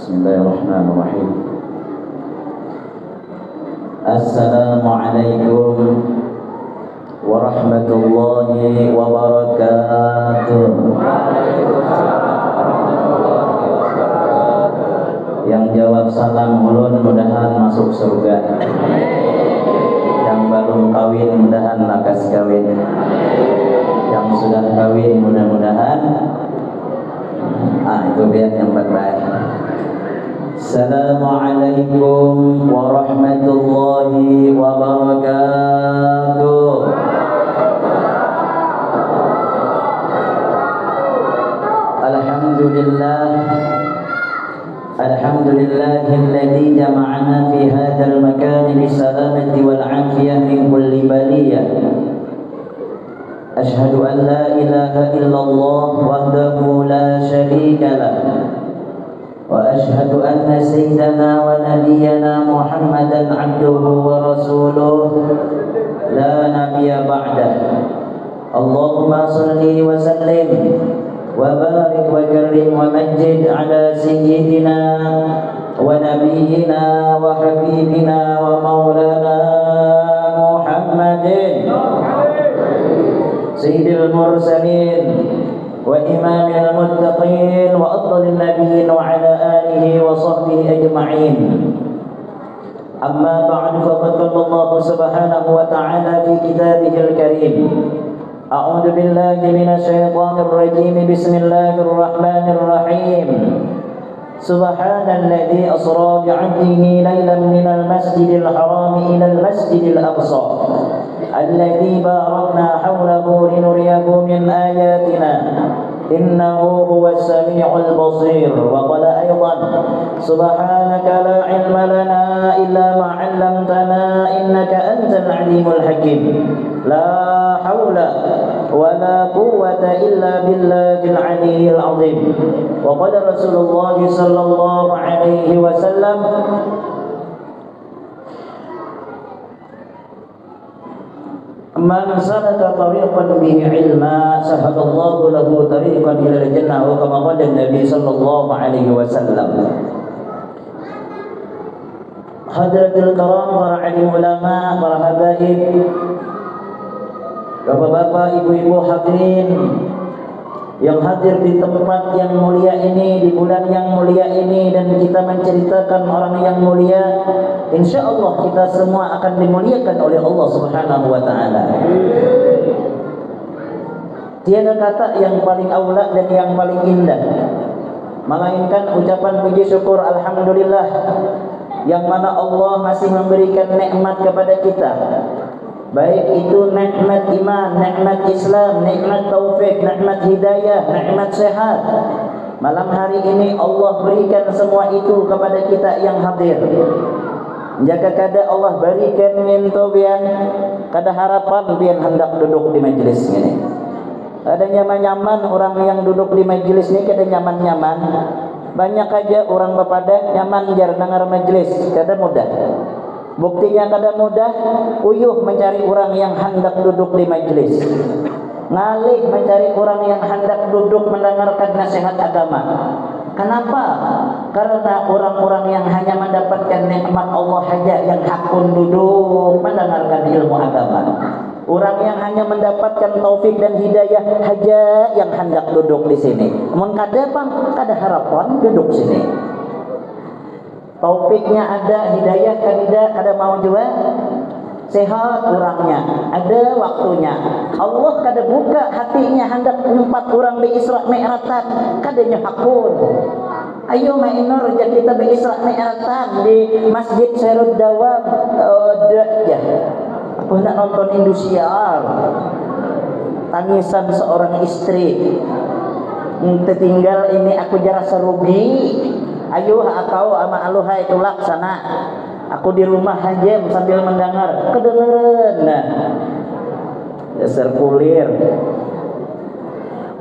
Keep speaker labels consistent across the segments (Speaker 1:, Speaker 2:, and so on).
Speaker 1: Bismillahirrahmanirrahim. Assalamualaikum warahmatullahi wabarakatuh. Yang jawab salam ulun mudahan masuk surga. Yang belum kawin mudahan lakas kawin. Yang sudah kawin mudah-mudahan itu biar yang baik-baik. Assalamualaikum warahmatullahi wabarakatuh. Alhamdulillahilladzi jama'ana fi hadzal makan bisalamati wal 'afiyah min kulli baliyah. Asyhadu an la ilaha illallah wahdahu la syarika lah. Wa asyhadu anna sayyidana wa nabiyyana Muhammadan 'abduhu wa rasuluh la nabiyya ba'dah. Allahumma shalli wa sallim wa barik wa karim wa majjid ala sayyidina wa nabiyyina wa habibina wa maulana Muhammadin sayyidil mursalin wa imamil muttaqin wa afdalin nabiyyin wa ala alihi wa sahbihi ajma'in. Amma ba'du, faqad qala Allah subhanahu wa ta'ala fi kitabihil karim. A'udzu billahi minasy syaithanir rajim. Bismillahir rahmanir rahim. Subhanalladzi asra bi'abdihi lailan minal masjidil haram ilal masjidil aqsa alladzi barakna hawlahu linuriyahu min ayatina innahu huwas samiul basir. Wa qala aydan subhanaka la ilma lana illa ma 'allamtana innaka antal alimul hakim. La haula wa la quwwata illa billahil aliyyil azim. Wa qala Rasulullah sallallahu alaihi wasallam man salaka tariqan bihi ilma sahhalallahu lahu tariqan ila al-jannah wa kama qala Nabi sallallahu alaihi wasallam. Hadratul karam, para alim ulama, para habaib, bapak-bapak, ibu-ibu hadirin yang hadir di tempat yang mulia ini, di bulan yang mulia ini, dan kita menceritakan orang yang mulia, insyaallah kita semua akan dimuliakan oleh Allah Subhanahu wa taala. Tiada kata yang paling aula dan yang paling indah melainkan ucapan puji syukur alhamdulillah, yang mana Allah masih memberikan nikmat kepada kita, baik itu nikmat iman, nikmat Islam, nikmat taufik, nikmat hidayah, nikmat sehat. Malam hari ini Allah berikan semua itu kepada kita yang hadir. Jika kada Allah berikan minto bian, kada harapan bian hendak duduk di majelis ini. Ada nyaman-nyaman orang yang duduk di majelis ini, kada nyaman-nyaman. Banyak aja orang bepada nyaman jar dengar majelis, kada mudah. Buktinya kada mudah, uyuh mencari orang yang hendak duduk di majelis, ngalih mencari orang yang hendak duduk mendengarkan nasihat agama. Kenapa? Karena orang-orang yang hanya mendapatkan nikmat Allah saja yang hakun duduk mendengarkan ilmu agama. Orang yang hanya mendapatkan taufik dan hidayah saja yang hendak duduk di sini. Namun kada bang, kada harapan duduk sini. Taufiknya ada, hidayah kada mau juga. Sehat orangnya, ada waktunya. Allah kada buka hatinya hendak 4 orang di Isra Mi'raj, kadanya hakun. Ayo mainor aja kita di Isra Mi'raj di Masjid Syairud Dawab ya. Apa nak nonton Indosiar? Tangisan seorang istri. Tertinggal ini aku jarasa rugi. Ayo kau ama aluhai tulak sana. Aku di rumah aja sambil mendengar. Kedengeran. Nah, dasar kulir.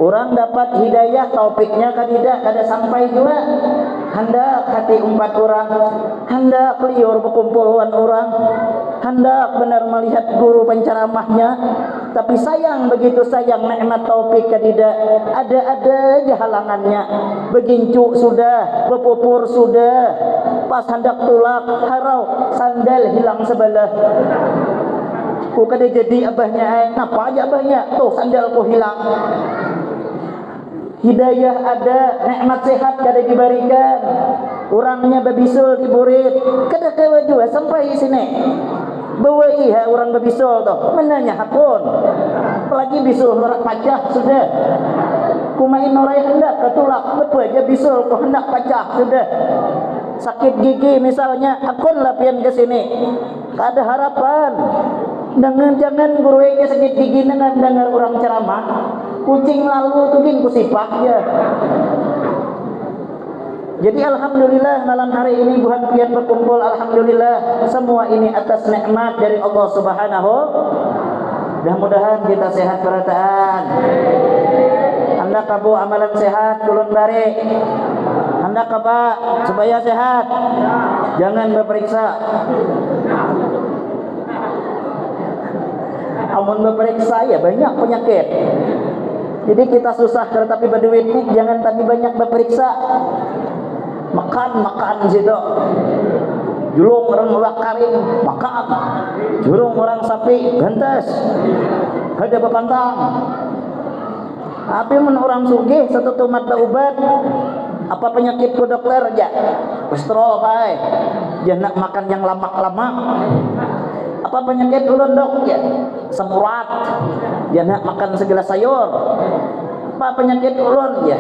Speaker 1: Orang dapat hidayah taufiknya kada sampai juga. Hendak hati 4 orang, hendak liur berkumpulan orang, hendak benar melihat guru penceramahnya, tapi sayang, begitu sayang nikmat taufik tidak ada aja halangannya. Begincu sudah, bepupur sudah, pas hendak tulak harau sandal hilang sebelah. Ku kada jadi abahnya, napa aja abahnya, tuh sandalku hilang. Hidayah ada, nikmat sehat kada diberikan, orangnya babisul diburit, kada kawa jua sampai sini. Bawa iya orang babisul tuh, menanya hakun, apalagi bisul norak pacah sudah. Kumain norai hendak ketulak, betul aja bisul ku hendak pacah sudah. Sakit gigi misalnya, akun lapian ke sini, kada harapan. Jangan guru eke sakit gigi dengan dengar orang ceramah, kucing lalu tugin kusipah ya. Jadi alhamdulillah malam hari ini buhan pian berkumpul, alhamdulillah semua ini atas nikmat dari Allah Subhanahu. Mudah-mudahan kita sehat berataan. Hendak kabu amalan sehat kulun bari. Hendak kaba supaya sehat. Jangan berperiksa. Amun berperiksa ya banyak penyakit. Jadi kita susah tetapi berduit nih, jangan tapi banyak berperiksa. Makan situ. Julung orang mewakarin makan. Jurung orang sapi gantes. Ada bepantang. Tapi men orang sugih satu tomat ubat. Apa penyakit ku dokter aja? Kolesterol pai. Jangan makan yang lamak-lamak. Apa penyakit ulun dok ya? Semurat. Jangan makan segelas sayur. Apa penyakit ulun ya?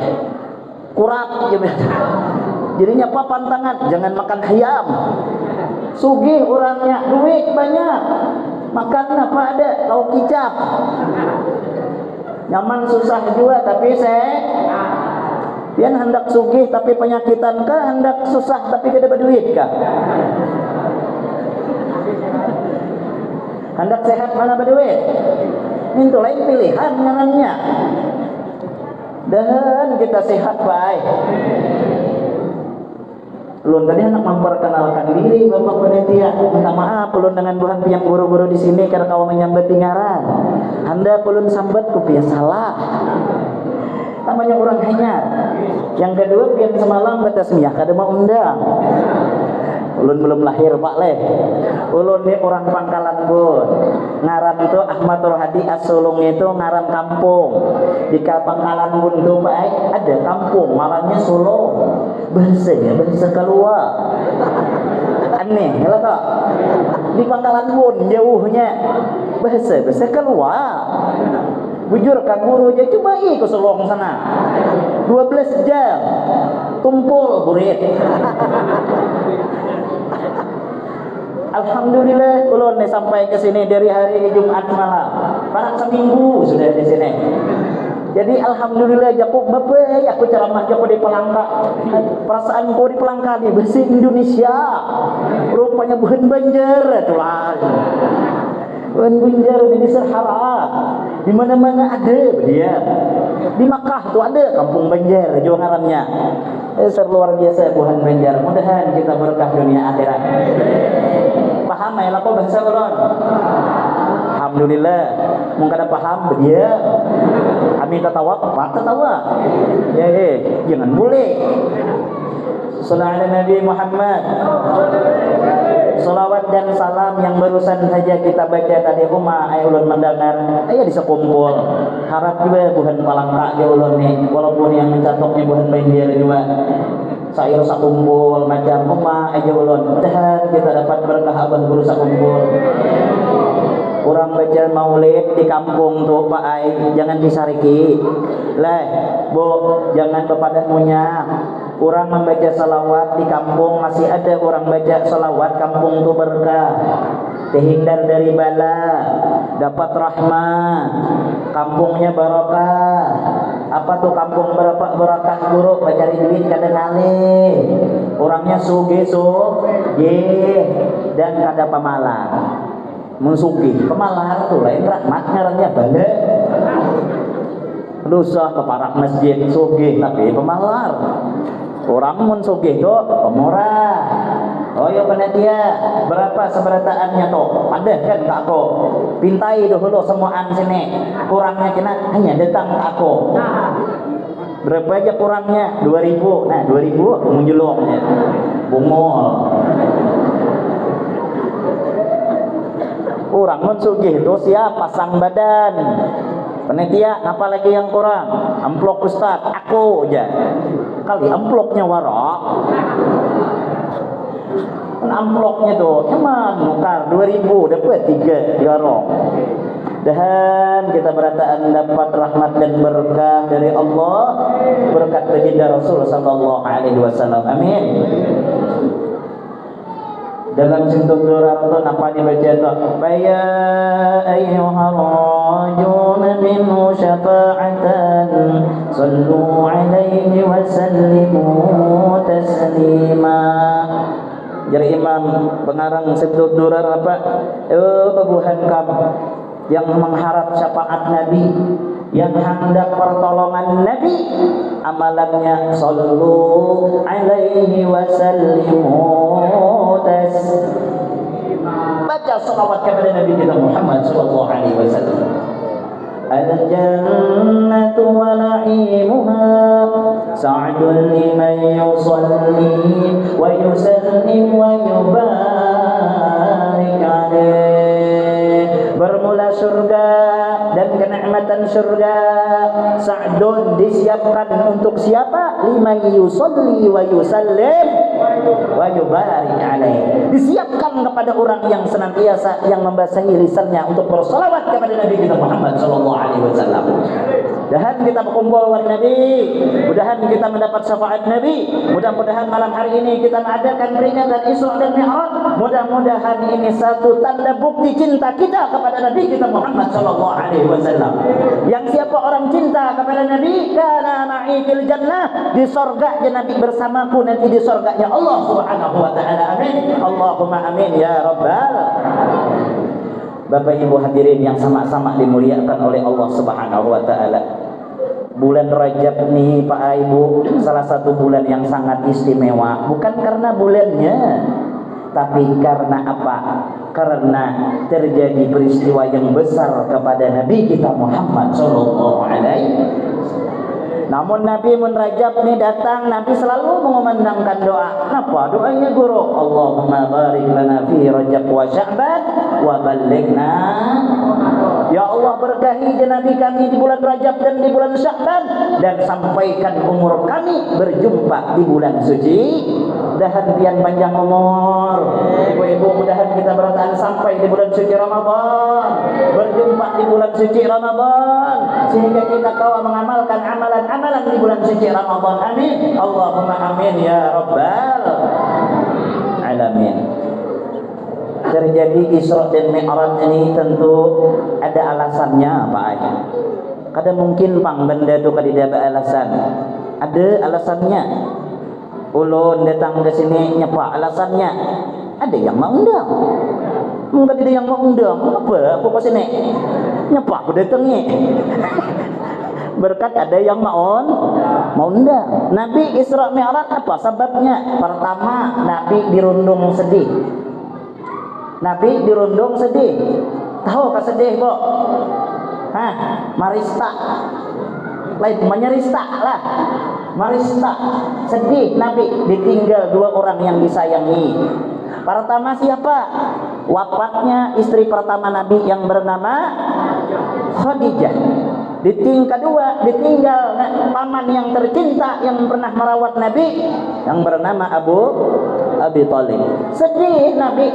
Speaker 1: Kurat ya. Jadinya apa pantangan? Jangan makan ayam. Sugih orangnya, duit banyak. Makan apa ada? Lauk kicap. Nyaman susah juga tapi pian hendak sugih tapi penyakitan kah? Hendak susah tapi kada berduit kah? Hendak sehat mana berduit? Itu lain pilihan ngarannya. Dan kita sehat baik. Ulun tadi hendak memperkenalkan diri Bapak Panitia. Minta maaf ulun dengan buhan piang guru-guru di sini karena kau menyambat ngaran. Anda ulun sambat ku pian salah. Namanya orang hanyar. Yang kedua pian semalam batas miyah kada mau undang. Ulun belum lahir Pak Leh. Ulun ni orang Pangkalan Bun. Ngaran itu Ahmad Rohadi Asulung itu ngaran kampung. Di Pangkalan Bun itu Pak ada kampung ngarannya Sulung. Bahasanya bahasa keluar. Aneh ya kok. Di Pangkalan Bun jauhnya bahasa keluar. Bujur Kang Guru aja coba ke Sulung sana. 12 jam. Tumpul burit. Alhamdulillah ulun nih sampai ke sini dari hari Jumat malam. Parang seminggu sudah di sini. Jadi alhamdulillah Jakub bapak aku ceramah Jakub di Pelangka. Perasaanku di Pelangka nih bahasa Indonesia. Rupanya bukan Banjar tulah. Bukan Banjar di Serhara. Di mana-mana ada dia. Di Makkah tuh ada kampung Banjar juga ngarannya. Luar biasa buhan Banjar. Mudahan kita berkah dunia akhirat. Paham ya laku bahasa ulun? Alhamdulillah. Mungkin ada paham dia. Kami tertawa, tertawa. Ya, jangan boleh. Sallallahu alaihi Nabi Muhammad. Salawat dan salam yang barusan saja kita baca tadi ulun mendengar di sekumpul. Harap juga bukan Palangka ya ulun nih, walaupun yang mencatatnya bukan Banjar juga. Saya sakumpul macam aja ulun. Mudahan kita dapat berkah abah guru sakumpul. Orang baca maulid di kampung tuh Pak Ai, jangan disariki. Lah, Bu, jangan kepada munya. Orang membaca salawat di kampung masih ada orang baca salawat kampung tuh berkah. Terhindar dari bala, dapat rahmat, kampungnya barokah. Apa tuh kampung barokah guru? Mencari duit kada ngalih. Orangnya sugih dan kada pamalar. Mensugih pemalar tuh lain rahmat ngarannya bala. Dosa keparak masjid sugih tapi pemalar. Orang mun sugih tuh pemurah. Oh ya panitia, berapa seberataannya toh? Ada kan ke aku? Pintai dulu semuaan sini. Kurangnya kena hanya datang ke aku. Berapa aja kurangnya? 2.000. Nah, 2.000 menjeloknya. Bungol. Kurang mun sugih itu siapa pasang badan. Panitia, apa lagi yang kurang? Amplop Ustaz, aku aja. Kali amplopnya warak. Amplopnya tuh cuman nukar 2.000 dapat 3 diorong. Dan kita berataan dapat rahmat dan berkah dari Allah, berkat baginda Rasul sallallahu alaihi wasallam. Amin. Dalam sintuk duratun apa dibaca tuh? Baya ayyuhar rajuna minhu syafa'atan sallu alaihi wa sallimu taslima. Jadi imam pengarang sintuk durar apa? Babuhan kamu yang mengharap syafaat Nabi, yang hendak pertolongan Nabi, amalannya sallu alaihi wa sallimu taslima. Baca salawat kepada Nabi kita Muhammad sallallahu alaihi wasallam. Al-jannatu wa na'imuha sa'dun liman yusalli wa yusallim wa yubarik alaih. Bermula surga dan kenikmatan surga sa'dun disiapkan untuk siapa? Liman yusalli wa yusallim wa yubarik alaih. Disiapkan kepada orang yang senantiasa yang membasahi lisannya untuk bersalawat kepada Nabi kita Muhammad sallallahu alaihi wasallam. Mudah-mudahan kita berkumpul dengan Nabi, mudah-mudahan kita mendapat syafaat Nabi, mudah-mudahan malam hari ini kita mengadakan peringatan Isra dan Mi'raj. Mudah-mudahan ini satu tanda bukti cinta kita kepada Nabi kita Muhammad sallallahu alaihi wasallam. Yang siapa orang cinta kepada Nabi, kana ma'i fil jannah, di surganya Nabi bersamaku nanti di surganya Allah Subhanahu wa taala. Amin. Allahumma amin ya rabbal. Bapak Ibu hadirin yang sama-sama dimuliakan oleh Allah Subhanahu wa taala. Bulan Rajab nih Pak Ibu, salah satu bulan yang sangat istimewa, bukan karena bulannya, tapi karena apa? Karena terjadi peristiwa yang besar kepada Nabi kita Muhammad sallallahu alaihi wasallam. Namun Nabi mun Rajab ini datang, Nabi selalu mengumandangkan doa. Apa doanya guru? Allahumma barik lana fi Rajab wa Sya'ban wa ballighna. Ya Allah berkahi Nabi kami di bulan Rajab dan di bulan Sya'ban, dan sampaikan umur kami berjumpa di bulan suci. Mudahan pian panjang umur. Ibu-ibu, mudahan kita bertahan sampai di bulan suci Ramadan, berjumpa di bulan suci Ramadan, sehingga kita kau mengamalkan amalan-amalan di bulan suci Ramadan. Amin. Allahumma amin ya rabbal alamin. Terjadi Isra dan Mi'raj ini tentu ada alasannya Pak Aji. Kada mungkin pang benda itu kada ada alasan. Ada alasannya. Ulun datang ke sini nyapa alasannya. Ada yang mau undang. Mungkin ada yang mau undang. Apa aku ke sini? Nyapa aku datangnya. Berkat ada yang mau undang. Nabi Isra Mi'raj apa sebabnya? Pertama, Nabi dirundung sedih. Nabi dirundung sedih. Tahu ke sedih, Bu? Hah, marista. Lain menyerista lah. Marista, sedih Nabi ditinggal dua orang yang disayangi. Pertama siapa? Wafatnya istri pertama Nabi yang bernama Khadijah. Kedua ditinggal paman yang tercinta yang pernah merawat Nabi yang bernama Abi Thalib. Sedih Nabi.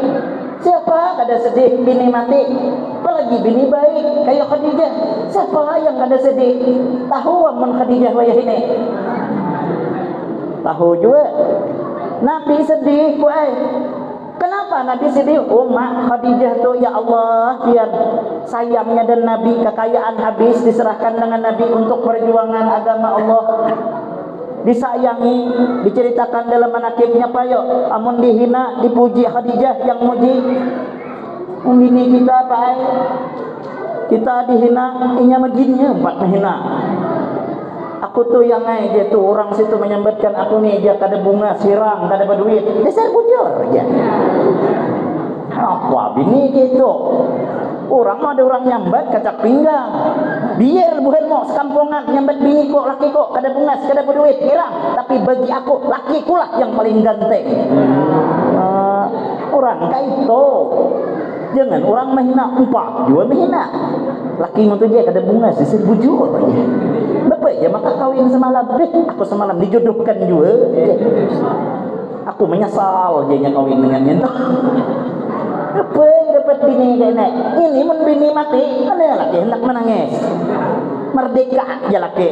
Speaker 1: Siapa kada sedih bini mati? Apalagi bini baik kayak Khadijah. Siapa yang kada sedih? Tahu amun Khadijah wayah ini? Tahu juga. Nabi sedih kuai. Kenapa Nabi sedih? Mak Khadijah tuh ya Allah, biar sayangnya dan Nabi kekayaan habis diserahkan dengan Nabi untuk perjuangan agama Allah. Disayangi, diceritakan dalam manakibnya payo. Amun dihina, dipuji Khadijah yang muji. Ini kita Pak, kita dihina, inya begini empat menghina. Aku Aku tuh yang aja tuh orang situ menyambatkan aku nih aja kada bunga sirang kada berduit. Dasar bujur ya. Apa bini gitu? Orang ada orang nyambat kacak pinggang. Biar bukan mau sekampungan nyambat bini kok laki kok kada bunga kada berduit hilang. Tapi bagi aku laki kulah yang paling ganteng. Orang kayak itu. Jangan orang menghina empat juga menghina. Laki itu dia kada bunga sisir bujur aja. Bapak ya maka kawin semalam aku semalam dijodohkan juga. Aku menyesal jadinya kawin dengan itu. Apa dapat bini kayak ini mun bini mati mana laki hendak menangis. Merdeka aja laki.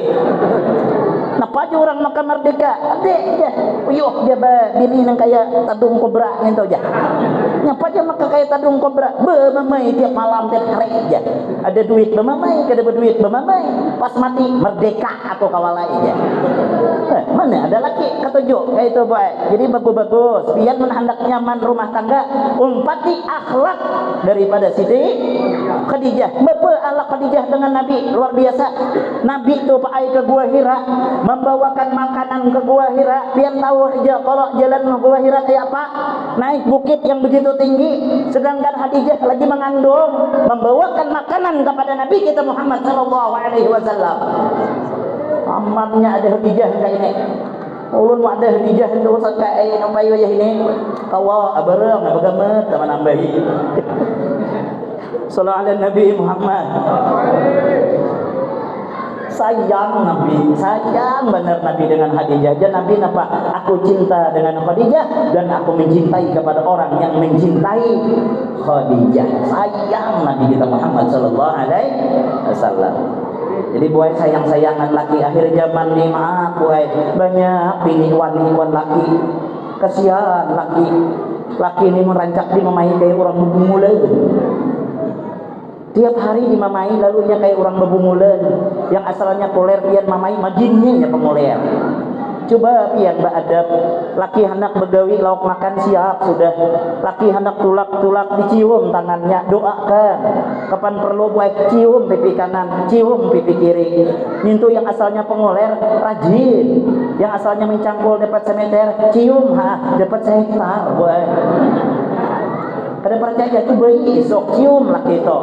Speaker 1: Napa aja orang makan merdeka? Adek aja. Uyuh dia bini nang kaya tadung kobra gitu aja. Napa aja maka kaya tadung kobra? Mamai tiap malam tiap hari aja. Ada duit mamai, kada berduit mamai. Pas mati merdeka atau kawalai aja. Mana ada laki ketujuh kayak itu baik. Jadi bagus-bagus. Biar hendak nyaman rumah tangga, umpati akhlak daripada Siti Khadijah. Bapa ala Khadijah dengan Nabi luar biasa. Nabi tu pakai ke Gua Hira, membawakan makanan ke Gua Hira. Biar tahu aja kalau jalan ke Gua Hira kayak apa. Naik bukit yang begitu tinggi, sedangkan Khadijah lagi mengandung, membawakan makanan kepada Nabi kita Muhammad sallallahu alaihi wasallam. Amannya ada Khadijah kayak ini. Ulun mau ada Khadijah itu kayak nampai wajah ini. Kawa abareng bagaimana teman nambahi. Sallallahu alaihi Nabi Muhammad. Sayang Nabi, sayang benar Nabi dengan Khadijah. Dan Nabi napa? Aku cinta dengan Khadijah dan aku mencintai kepada orang yang mencintai Khadijah. Sayang Nabi kita Muhammad sallallahu alaihi wasallam. Jadi buat sayang-sayangan laki akhir zaman ni maaf buat banyak bini wan laki. Kasihan laki. Laki ini merancak di memain kayak orang bebumulan. Tiap hari dimamai lalunya kayak orang bebumulan. Yang asalnya poler pian mamai majinnya ya pemoler. Coba pian beradab. Laki hendak begawi lauk makan siap sudah. Laki hendak tulak-tulak dicium tangannya, doakan. Kapan perlu buat cium pipi kanan, cium pipi kiri. Mintu yang asalnya pengoler rajin. Yang asalnya mencangkul dapat semeter, cium dapat sehektar buat. Kada percaya tu bayi sok cium laki itu.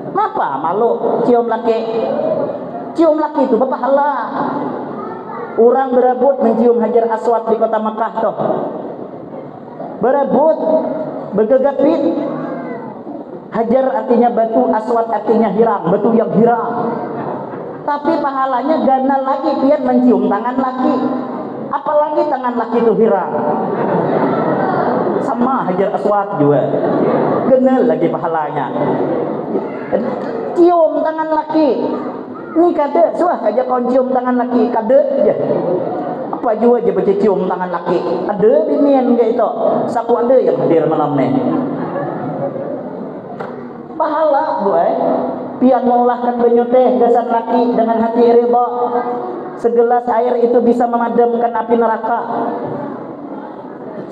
Speaker 1: Kenapa malu cium laki? Cium laki itu berpahala. Orang berebut mencium Hajar Aswad di kota Mekah tuh. Berebut, bergegapit. Hajar artinya batu, Aswad artinya hirang, batu yang hirang. Tapi pahalanya gana lagi pian mencium tangan laki. Apalagi tangan laki itu hirang. Sama Hajar Aswad juga. Gana lagi pahalanya. Cium tangan laki. Ini kada suah aja kau cium tangan laki, kada aja. Apa juga aja baca cium tangan laki. Ada binian kayak itu. Saku ada yang hadir malam ni. Pahala buat. Pian mengolahkan banyu teh gasan laki dengan hati ridha. Segelas air itu bisa memadamkan api neraka.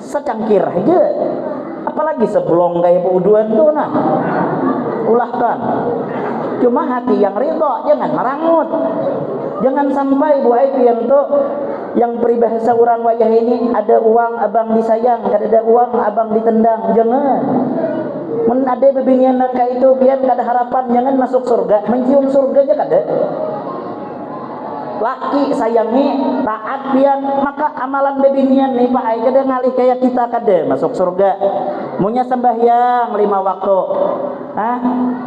Speaker 1: Secangkir aja. Apalagi sebelum kayak uduan tu nah. Ulahkan. Cuma hati yang ridha, jangan merangut. Jangan sampai buat yang tu yang peribahasa orang wajah ini ada uang abang disayang, kada ada uang abang ditendang. Jangan. Mun ada bebinian kayak itu biar kada harapan jangan masuk surga, mencium surga aja kada. Laki sayangi taat pian maka amalan bebinian nih Pak ai kada ngalih kayak kita kada masuk surga. Munya sembahyang 5 waktu.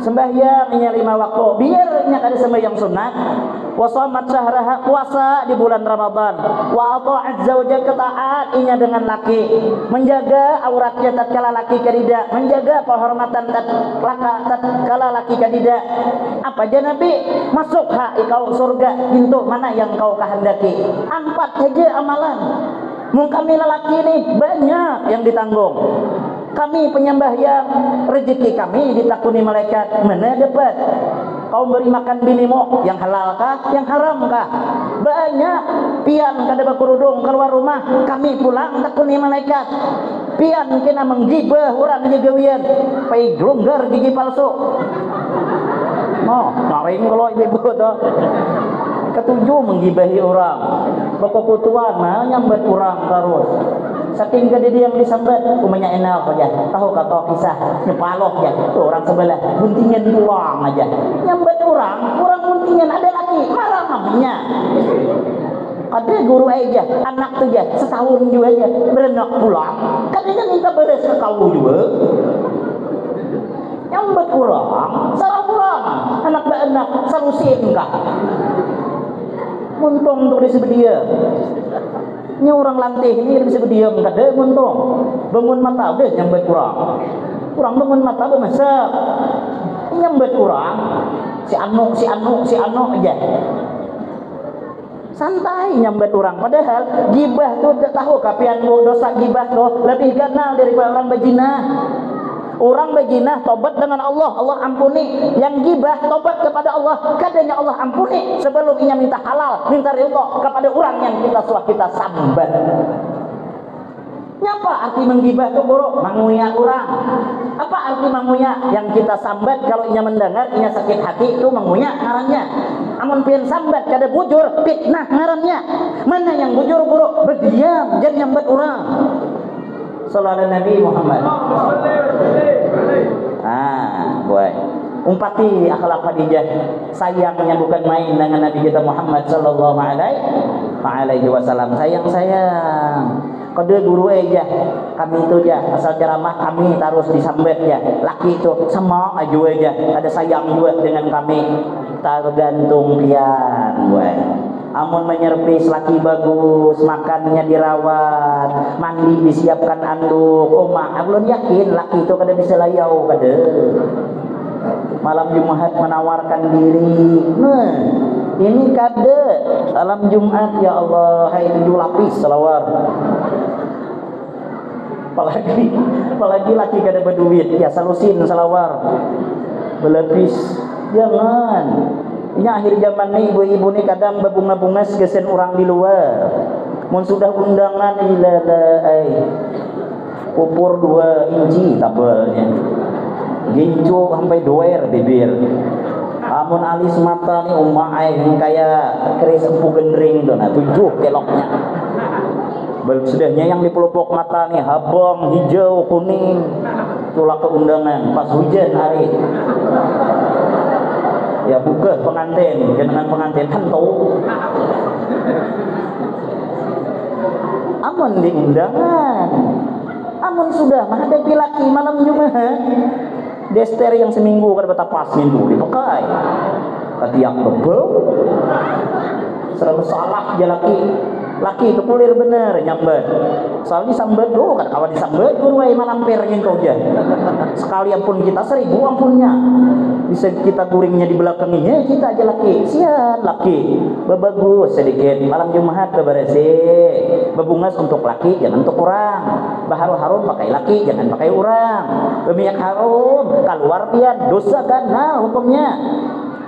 Speaker 1: Sembahyangnya 5 waktu. Biarnya kada sembahyang sunat. Wa shamat syahraha puasa di bulan Ramadan. Wa ata'at zaujah taat inya dengan laki. Menjaga auratnya tatkala laki kadida, menjaga kehormatan tatkala laki kadida. Apa aja Nabi? Masuk kau surga pintu mana yang kau kehendaki. 4 saja amalan. Mung kami lelaki ini banyak yang ditanggung. Kami penyembahyang, rezeki kami ditakuni malaikat. Mana dapat? Kau beri makan binimu yang halal kah, yang haram kah? Banyak pian kada berkerudung keluar rumah, kami pulang takuni malaikat. Pian kena menggibah orang jagawian, pai glunggar gigi palsu. Naring kalau ibu tu. Ketujuh, menggibahi orang. Pokok tuan nyambat orang terus. Saking gede dia yang disambat, umumnya enak aja. Tahu kata kisah nyepaloh ya. Tuh orang sebelah guntingan pulang aja. Nyambat orang guntingan ada lagi marah mamanya. Ada guru aja, anak tuh ya setahun juga aja berenak pulang. Katanya minta beres ke kau juga. Nyambat orang, salah pulang. Anak berenak salusin kah? Muntung untuk disebut dia. Ini orang lantih ini bisa berdiam kada muntung. Bangun mata udah nyambat kurang. Kurang bangun mata udah masak. Nyambat kurang. Si anu aja. Santai nyambat orang. Padahal gibah tuh tak tahu kapian dosa gibah tuh lebih ganal daripada orang bejinah. Orang bejinah tobat dengan Allah, Allah ampuni. Yang gibah tobat kepada Allah, kadanya Allah ampuni sebelum ia minta halal, minta ridha kepada orang yang kita sambat. Nyapa arti menggibah itu guru? Manguya orang. Apa arti manguya? Yang kita sambat kalau ia mendengar ia sakit hati itu manguya ngarannya. Amun pian sambat kada bujur fitnah ngarannya. Mana yang bujur guru? Berdiam jangan nyambat orang. Sallallahu Nabi Muhammad. Boy. Umpati akhlak Khadijah sayangnya bukan main dengan Nabi kita Muhammad sallallahu alaihi wasallam. Sayang. Kode guru aja kami itu ya asal ceramah kami terus disambat ya. Laki itu sama aja ada sayang juga dengan kami. Tergantung pian, boy. Amun menyervis laki bagus, makannya dirawat, mandi disiapkan anduk. Belum yakin laki itu kada bisa layau kada. Malam Jumat menawarkan diri. Ini kada malam Jumat ya Allah, hai 7 lapis selawar. Apalagi laki kada berduit, ya salusin selawar. Berlapis. Jangan. Ini akhir zaman nih ibu-ibu nih kadang berbunga-bunga segesen orang di luar. Mun sudah undangan pupur 2 inci tabelnya. Gincu sampai 2 bibir. Amun alis mata nih yang kayak keris empu gendring tuh, 7 keloknya. Sudahnya yang di pelupuk mata nih habang, hijau, kuning. Itulah keundangan pas hujan hari. Ya buka pengantin, dengan pengantin hantu. Amun di undangan, amun sudah menghadapi laki malam Jumat, dester yang seminggu kada betapas minggu dipakai. Katiak bebel, serba salah aja laki itu kulir bener nyambat. Soalnya sambat dulu kan kawan disambat guru malam perengin kau aja. Sekalian pun kita 1000 ampunnya. Bisa kita guringnya di belakangnya kita aja laki. Sian laki. Bagus sedikit malam Jumat beberesi. Bebungas untuk laki jangan untuk orang. Baharu-harum pakai laki jangan pakai orang. Berminyak harum keluar pian dosa ganal hukumnya.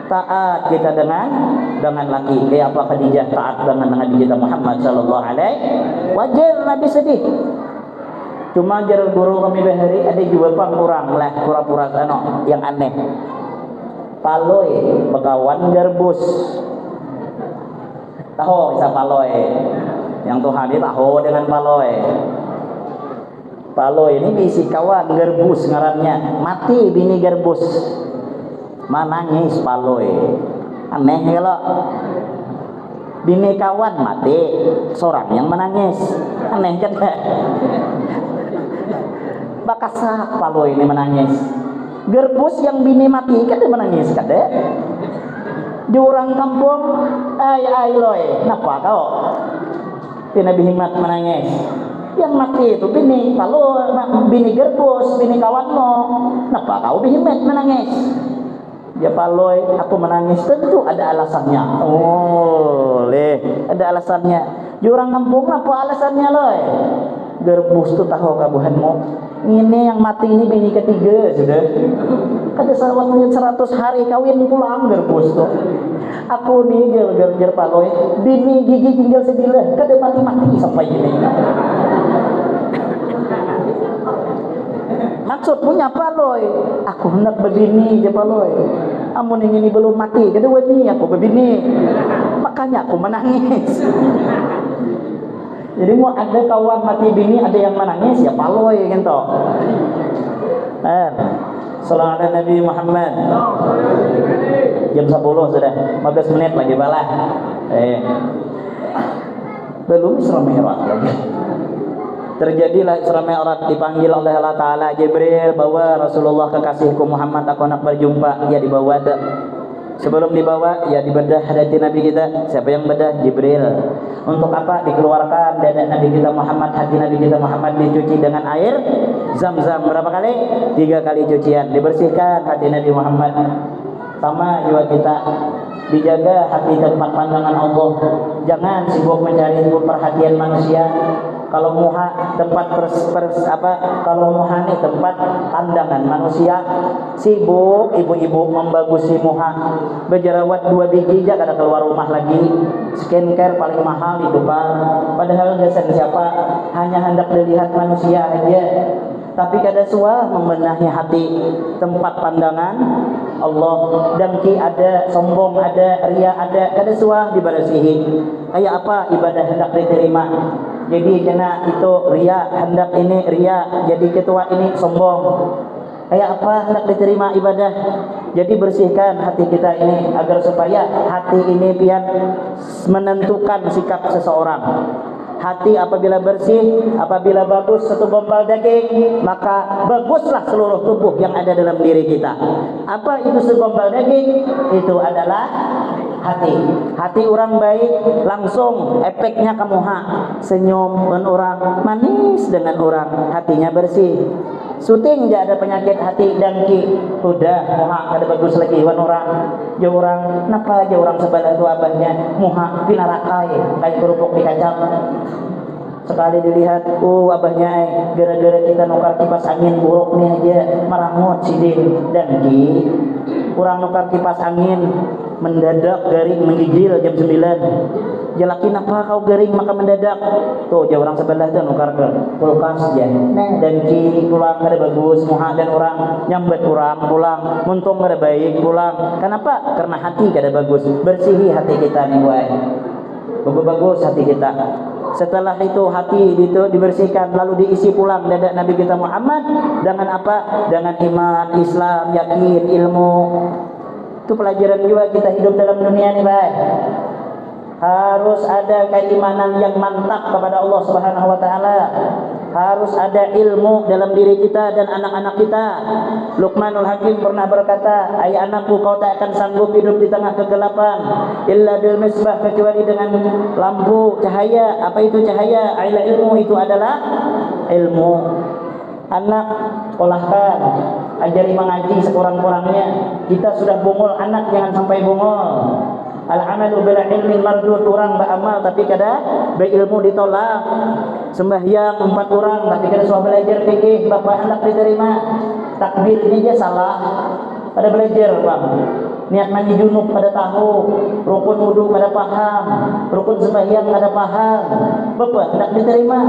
Speaker 1: Taat kita dengan laki. Kayak apa Khadijah taat dengan Nabi kita Muhammad sallallahu alaihi wajar Nabi sedih. Cuma jar guru kami bahari ada juga kurang lah pura-pura sano yang aneh. Paloy begawan garbus. Tahu bisa paloy. Yang Tuhan ini tahu dengan paloy. Paloy ini bisi kawan garbus ngarannya. Mati bini garbus. Manangis paloy. Aneh kalau bini kawan mati seorang yang menangis. Aneh kan? Bakasa paloy ini menangis. Gerbus yang bini mati kan dia menangis kan deh. Di orang kampung ay loy napa kau Nabi Hikmat menangis. Yang mati itu bini paloy, bini gerbus, bini kawanmu. Napa kau Hikmat menangis? Ya paloy, aku menangis tentu ada alasannya. Ada alasannya. Di orang kampung apa alasannya loy? Gerbus tuh tahu kabuhanmu. Ini yang mati ini bini ketiga sudah. Kada waktunya 100 hari kawin pulang gerbus tuh. Aku nih ger paloy, bini gigi tinggal 9, kada mati sampai ini. Maksud punya paloy, aku hendak berbini aja paloy. Amun ini belum mati, kedua ini aku berbini. Maka makanya aku menangis. Jadi mau ada kawan mati bini ada yang menangis ya paloi gitu. Salam ala Nabi Muhammad. Jam 10 sudah, 15 menit lagi balah. Belum Isra Mi'raj lagi. Terjadilah Isra Mi'raj, dipanggil oleh Allah Ta'ala Jibril, bawa Rasulullah kekasihku Muhammad, aku nak berjumpa. Ya dibawa tak. Sebelum dibawa ya dibedah hati Nabi kita. Siapa yang bedah? Jibril. Untuk apa? Dikeluarkan dada Nabi kita Muhammad, hati Nabi kita Muhammad dicuci dengan air Zam-Zam. Berapa kali? 3 kali cucian. Dibersihkan hati Nabi Muhammad. Sama jiwa kita, dijaga hati tempat pandangan Allah. Jangan sibuk mencari perhatian manusia. Kalau muha tempat kalau muha nih tempat pandangan manusia, sibuk ibu-ibu membagusi muha. Berjerawat 2 biji aja kada keluar rumah lagi. Skincare paling mahal di depan. Padahal dasar siapa? Hanya hendak dilihat manusia aja. Tapi kada suah membenahi hati tempat pandangan Allah. Dengki ada, sombong ada, ria ada, kada suah dibersihin. Kayak apa ibadah hendak diterima? Jadi kena itu ria, hendak ini ria, jadi ketua ini sombong. Kayak apa hendak diterima ibadah? Jadi bersihkan hati kita ini agar supaya hati ini pian menentukan sikap seseorang. Hati apabila bersih, apabila bagus satu gombal daging, maka baguslah seluruh tubuh yang ada dalam diri kita. Apa itu segumpal daging? Itu adalah hati. Hati orang baik, langsung efeknya kamu senyum dengan orang, manis dengan orang, hatinya bersih. Syuting dia ada penyakit hati dengki, udah muha kada bagus lagi wan orang. Ya orang napa aja orang sebelah itu abahnya muha pinarakai kayak kerupuk dikacang. Sekali dilihat, abahnya gara-gara kita nukar kipas angin buruk nih aja marangut sidin dengki. Kurang nukar kipas angin mendadak garing menggigil jam 9. Jalaki napa kau garing maka mendadak. Tuh jauh orang sebelah tuh nukar ke kulkas aja. Dan kini pulang kada bagus, muha dan orang nyambet orang pulang, muntung kada baik pulang. Kenapa? Karena hati kada bagus. Bersihi hati kita nih boy. Bagus hati kita. Setelah itu hati itu dibersihkan, lalu diisi pulang dada Nabi kita Muhammad dengan apa? Dengan iman, Islam, yakin, ilmu. Itu pelajaran juga kita hidup dalam dunia ini, baik. Harus ada keimanan yang mantap kepada Allah Subhanahu wa taala. Harus ada ilmu dalam diri kita dan anak-anak kita. Luqmanul Hakim pernah berkata, "Ai anakku, kau tak akan sanggup hidup di tengah kegelapan illa bil misbah, kecuali dengan lampu cahaya." Apa itu cahaya? Aila ilmu, itu adalah ilmu. Anak sekolahkan, ajari mengaji sekurang-kurangnya. Kita sudah bungul, anak jangan sampai bungul. Al-amalu bila ilmin mardud, orang beramal tapi kada berilmu ditolak. Sembahyang 4 orang tapi kada suah belajar fikih, bapak hendak diterima. Takbir ini aja salah, pada belajar bang. Niat mandi junub pada tahu, rukun wudu pada paham, rukun sembahyang pada paham, bapak hendak diterima.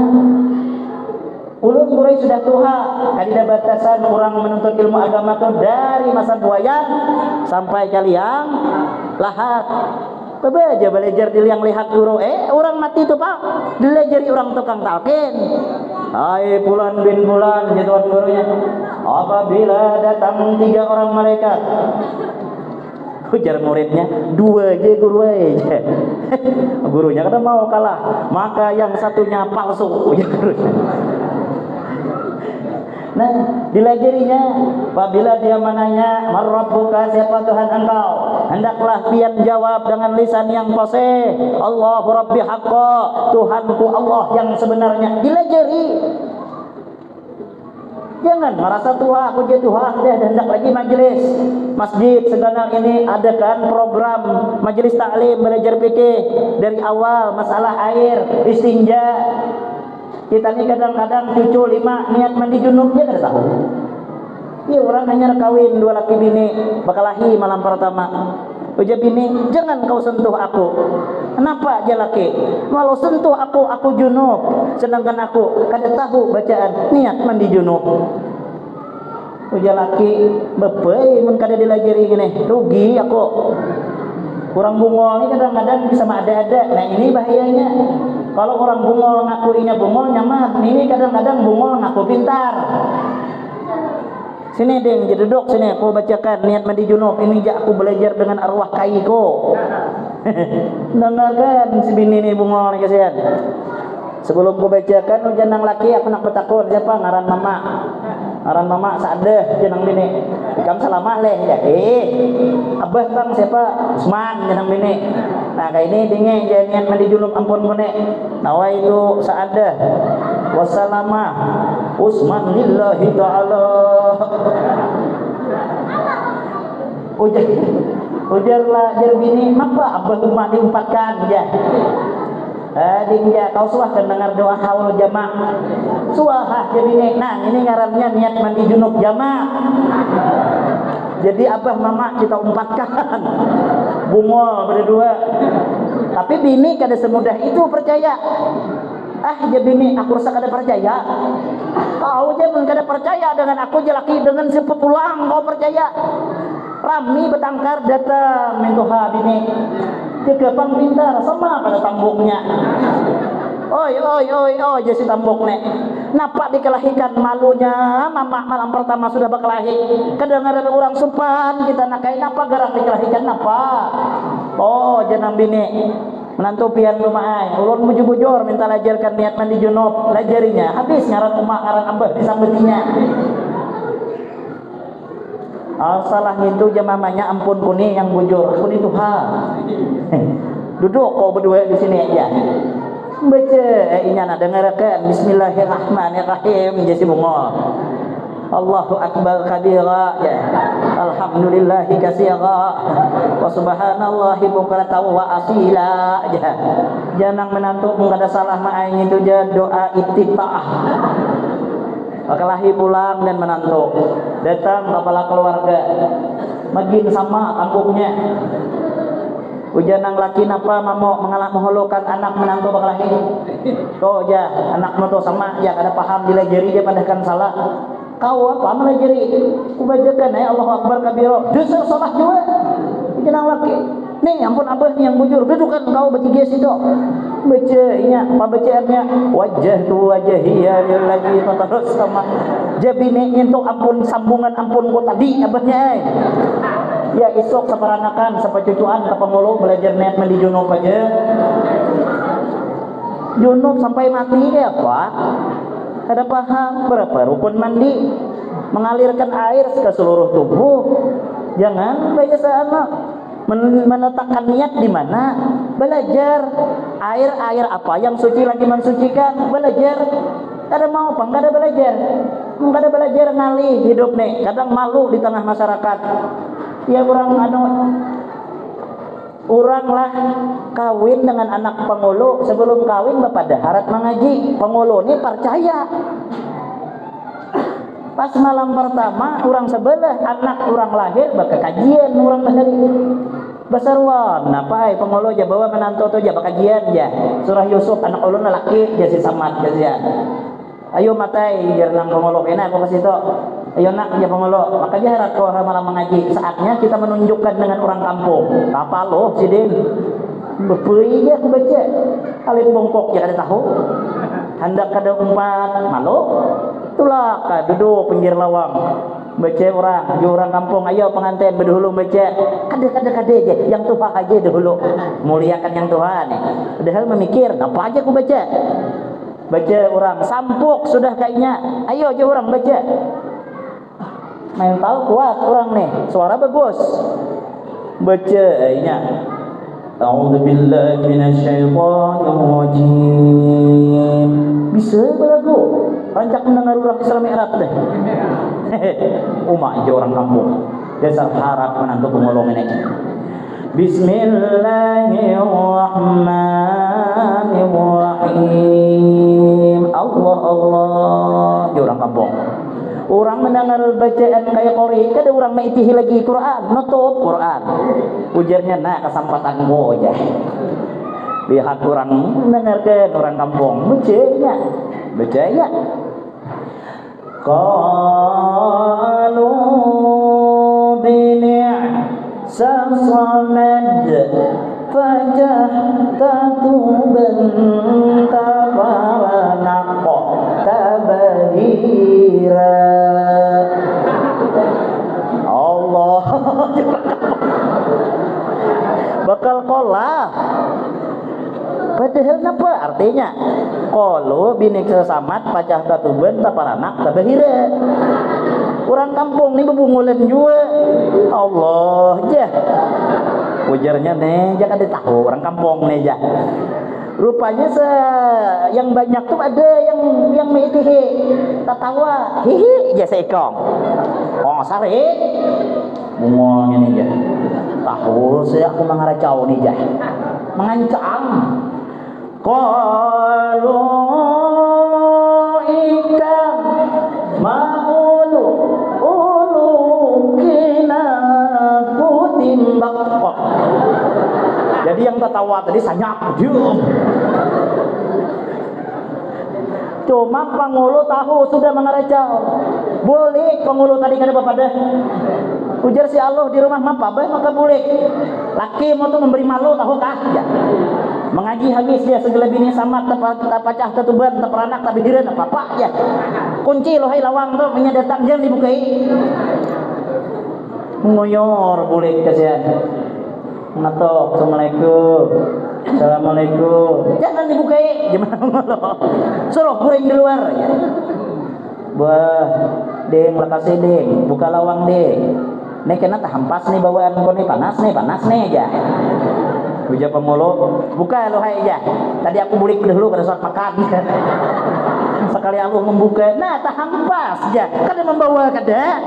Speaker 1: Ulun kurai sudah tua, ada batasan orang menuntut ilmu agama itu dari masa buaya sampai kalian lahat. Bebe aja belajar di yang lihat guru, orang mati itu pak, dilajari orang tukang talkin. Hai bulan bin bulan, jatuhan gurunya. Apabila datang 3 orang malaikat, ujar muridnya, 2 aja guru aja. Gurunya kada mau kalah, maka yang satunya palsu, ujar gurunya. Nah, dilajarinya apabila dia menanya, "Man rabbuka?" siapa Tuhan engkau? Hendaklah pian jawab dengan lisan yang fasih, "Allahu rabbi haqqa." Tuhanku Allah yang sebenarnya. Dilajari. Jangan merasa tua, aku jadi tua, dia hendak lagi majelis masjid segala ini adakan program majelis taklim belajar fikih dari awal masalah air, istinja. Kita ni kadang-kadang cucu 5 niat mandi junub dia kada tahu. Iya orang hanya kawin 2 laki bini, bakalahi malam pertama. Ujar bini, jangan kau sentuh aku. Kenapa dia laki? Walau sentuh aku junub. Sedangkan aku kada tahu bacaan niat mandi junub. Ujar laki, bepai mun kada dilajari gini, rugi aku. Orang bungol ini kadang-kadang bisa ada-ada. Nah ini bahayanya. Kalau orang bungol ngakuinya bungol nyaman. Ini kadang-kadang bungol ngaku pintar. Sini ding, jadi duduk sini. Aku bacakan niat mandi junub. Ini jak aku belajar dengan arwah kaiko. Dengarkan si bini ini bungol nih kasihan. Sebelum aku bacakan janang laki aku nak bertakut siapa ngaran mama. Ngaran mama sadeh janang bini. Ikam salama leh ya. Abah bang siapa? Usman janang bini. Nah kayak ini dingin jangan mandi junub ampun bune. Nawa itu sadeh. Wassalama Usman lillahi ta'ala. Ujarlah jar bini, maka abah umat diumpatkan ya. Dingja kau suah kan dengar doa haul jamaah. Suah jadi nih. Nah, ini ngarannya niat mandi junub jamaah. Jadi abah mama kita umpatkan. Bungol berdua. Tapi bini kada semudah itu percaya. Ya bini aku rasa kada percaya. Kau jangan kada percaya dengan aku jelaki dengan sepetulang kau percaya. Rami betangkar datang mentoha bini. Kegapang pintar sama pada tambuknya. Oi jadi tambuknya. Napa dikelahikan malunya mama malam pertama sudah berkelahi. Kedengaran orang sumpan kita nak kayak napa gerak dikelahikan napa. Jangan bini menantu pian rumah ulun bujur-bujur minta lajarkan niat mandi junub lajarinya habis ngaran umak ngaran abah disambetinya. Salah itu jamamanya ampun kuni yang bujur kuni Tuhan. Duduk kau berdua di sini aja. Baca ini nak dengarkan Bismillahirrahmanirrahim jadi bungol. Allahu akbar kabira ya. Alhamdulillahi katsira wa subhanallahi bukratan wa asila ya. Jangan menantu kada salah main itu je doa iftitah. Kelahi pulang dan menantu datang kepala keluarga magin sama kampungnya ujanang laki napa mamo menghulukan anak menantu berkelahi anak moto sama ya kada paham dilajari dia padahkan salah kau apa melajari kubajakan Allahu akbar kabira dosa salah juga ujanang laki nih ampun abah nih yang bujur dudukan kau bertiga situ bacanya apa bacaannya wajah tu wajahiyya lillahi tatarus sama jabine untuk ampun sambungan ampun ku tadi abahnya ya esok saparanakan sapacucuan ka pangulu belajar niat mandi junub aja junub sampai mati ya Pak kada paham berapa rukun mandi mengalirkan air ke seluruh tubuh jangan biasa anak menletakkan niat di mana belajar air apa yang suci lagi mensucikan belajar kada mau apa kada belajar ngalih hidup nih kadang malu di tengah masyarakat ya orang lah kawin dengan anak pengulu sebelum kawin bapak daharat mengaji pengulu ini percaya pas malam pertama orang sebelah anak orang lahir bakal kajian orang bahari basarwan napa pengolo aja bawa menantu tu aja kajian aja surah Yusuf anak ulun lelaki dia si samat dia ayo matai jarang pengolo kena apa kasih tu ayo nak dia pengolo maka jahat kau malam mengaji saatnya kita menunjukkan dengan orang kampung apa lo sidin berpui aja aku baca alit bongkok ya kada tahu hendak kada umpat malu itulah duduk pinggir lawang baca orang kampung ayo pengantin berdahulu baca kada aja yang Tuhan aja dahulu muliakan yang Tuhan padahal memikir apa aja aku baca orang sampuk sudah kayaknya ayo aja orang baca mental kuat orang nih suara bagus baca nya A'udzubillahi minasyaitonirrajim bisa belagu rancak mendengar orang Islam Arab deh umak aja orang kampung dasar harap menantu pengolong ini Bismillahirrahmanirrahim Allah aja orang kampung orang mendengar bacaan kayak kori kada orang maitihi lagi Quran nutup Quran ujarnya nah kesempatan gua aja lihat orang mendengarkan orang kampung bacanya qalu Samad Fajah Tatuban Tabaranako Tabahira. Allah bakal kolah. Padahal apa artinya? Kalau binik sesamat pacah tatuban taparanak tabahira. Orang kampung nih bebungulan juga. Allah jah. Ujarnya nih, jangan tahu orang kampung nih jah. Rupanya yang banyak tuh ada yang menghihi tatawa hihi aja seekong. Oh sare. Bungolnya nih jah. Tahu saya aku mengaracau nih jah. Mengancam. Qalu ikan maulu kina kutimbak. Jadi yang tertawa tadi sanyak diam. Cuma pangulu tahu sudah mengaracau. Boleh pangulu tadi kan apa dah? Ujar si Allah di rumah mapa baik maka boleh. Laki mau tuh memberi malu tahu kah? Ya. Mengaji habis dia segelebini sama tapacah tatuban taperanak tabidiran apa ya. Kunci loh hai lawang tuh punya datang jam dibukai. Ngoyor boleh kasihan. Natok assalamualaikum. Assalamualaikum. Jangan dibukai. Gimana ngono? Suruh goreng di luar ya. Wah, deng makasih deng. Buka lawang deng. Nih kena tak hampas nih bawaan kau nih panas nih aja. Ujar pemulu, buka lo hai aja. Tadi aku bulik dulu pada saat makan. Sekali aku membuka, nah tak hampas aja. Kada membawa kada.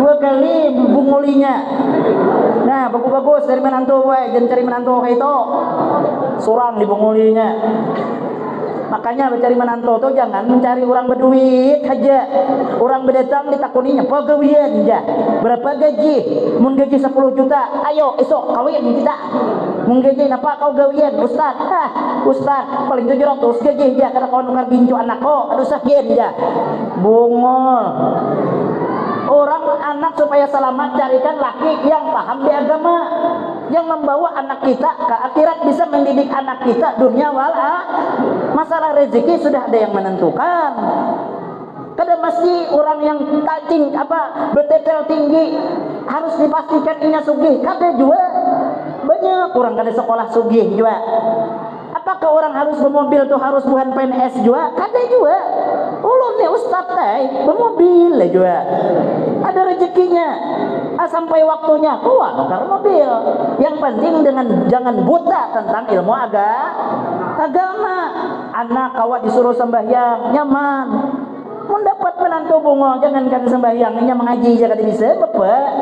Speaker 1: 2 kali bungulinya. Nah bagus-bagus dari menantu wae, jangan cari menantu kayak itu. Surang di bungulinya. Makanya mencari menantu tuh jangan mencari orang berduit aja. Orang berdatang ditakuninya pegawaian aja. Berapa gaji? Mun gaji 10 juta. Ayo esok kawin kita. Mun gaji apa kau gawian? Ustaz. Ustaz paling 700 gaji aja karena kau nukar gincu anak kau. Aduh sakit aja. Bungol. Orang anak supaya selamat carikan laki yang paham di agama, yang membawa anak kita ke akhirat, bisa mendidik anak kita dunia wal masalah rezeki sudah ada yang menentukan. Kada mesti orang yang betetel tinggi harus dipastikan inya sugih. Kada juga banyak orang kada sekolah sugih juga. Apakah orang harus bermobil tuh harus bukan PNS juga? Kada juga. Ulun nih ustaz bermobil juga. Ada rezekinya. Sampai waktunya keluar nukar mobil. Yang penting jangan buta tentang ilmu agama. Anak kawat disuruh sembahyang nyaman. Mendapat menantu bungo jangankan sembahyangnya mengaji aja kada bisa bapak.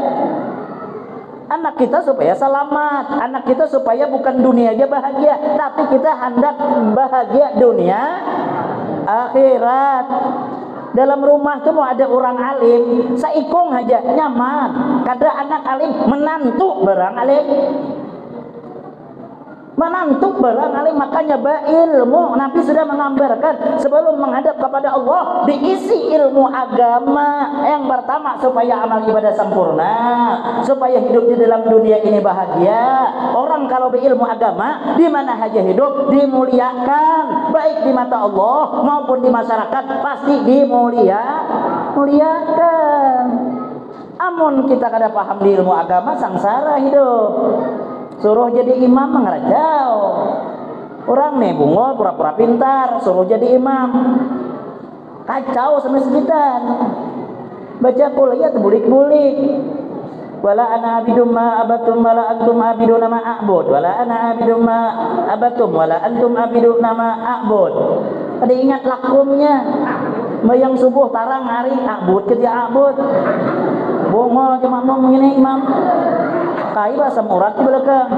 Speaker 1: Anak kita supaya selamat, anak kita supaya bukan dunia aja bahagia, tapi kita hendak bahagia dunia akhirat. Dalam rumah tuh mau ada orang alim, saikong aja nyaman. Kada anak alim menantu barang alim. Menantu barang alim, makanya ilmu Nabi sudah menggambarkan sebelum menghadap kepada Allah diisi ilmu agama. Yang pertama supaya amal ibadah sempurna, supaya hidup di dalam dunia ini bahagia. Orang kalau berilmu agama di mana saja hidup dimuliakan, baik di mata Allah maupun di masyarakat pasti dimuliakan. Amun kita kada paham di ilmu agama sangsara hidup. Suruh jadi imam mengerajau. Orang nih bungol pura-pura pintar, suruh jadi imam. Kacau sama sekitar. Baca kuliah terbulik-bulik. Wala ana abidum ma abatum wala antum abiduna ma a'bud. Wala ana abidum ma abatum wala antum abiduna ma a'bud. Ada ingat lakumnya. Bayang subuh tarang hari a'bud ke dia a'bud. Bungol cuma mau begini imam. Kai bahasa murad di belakang.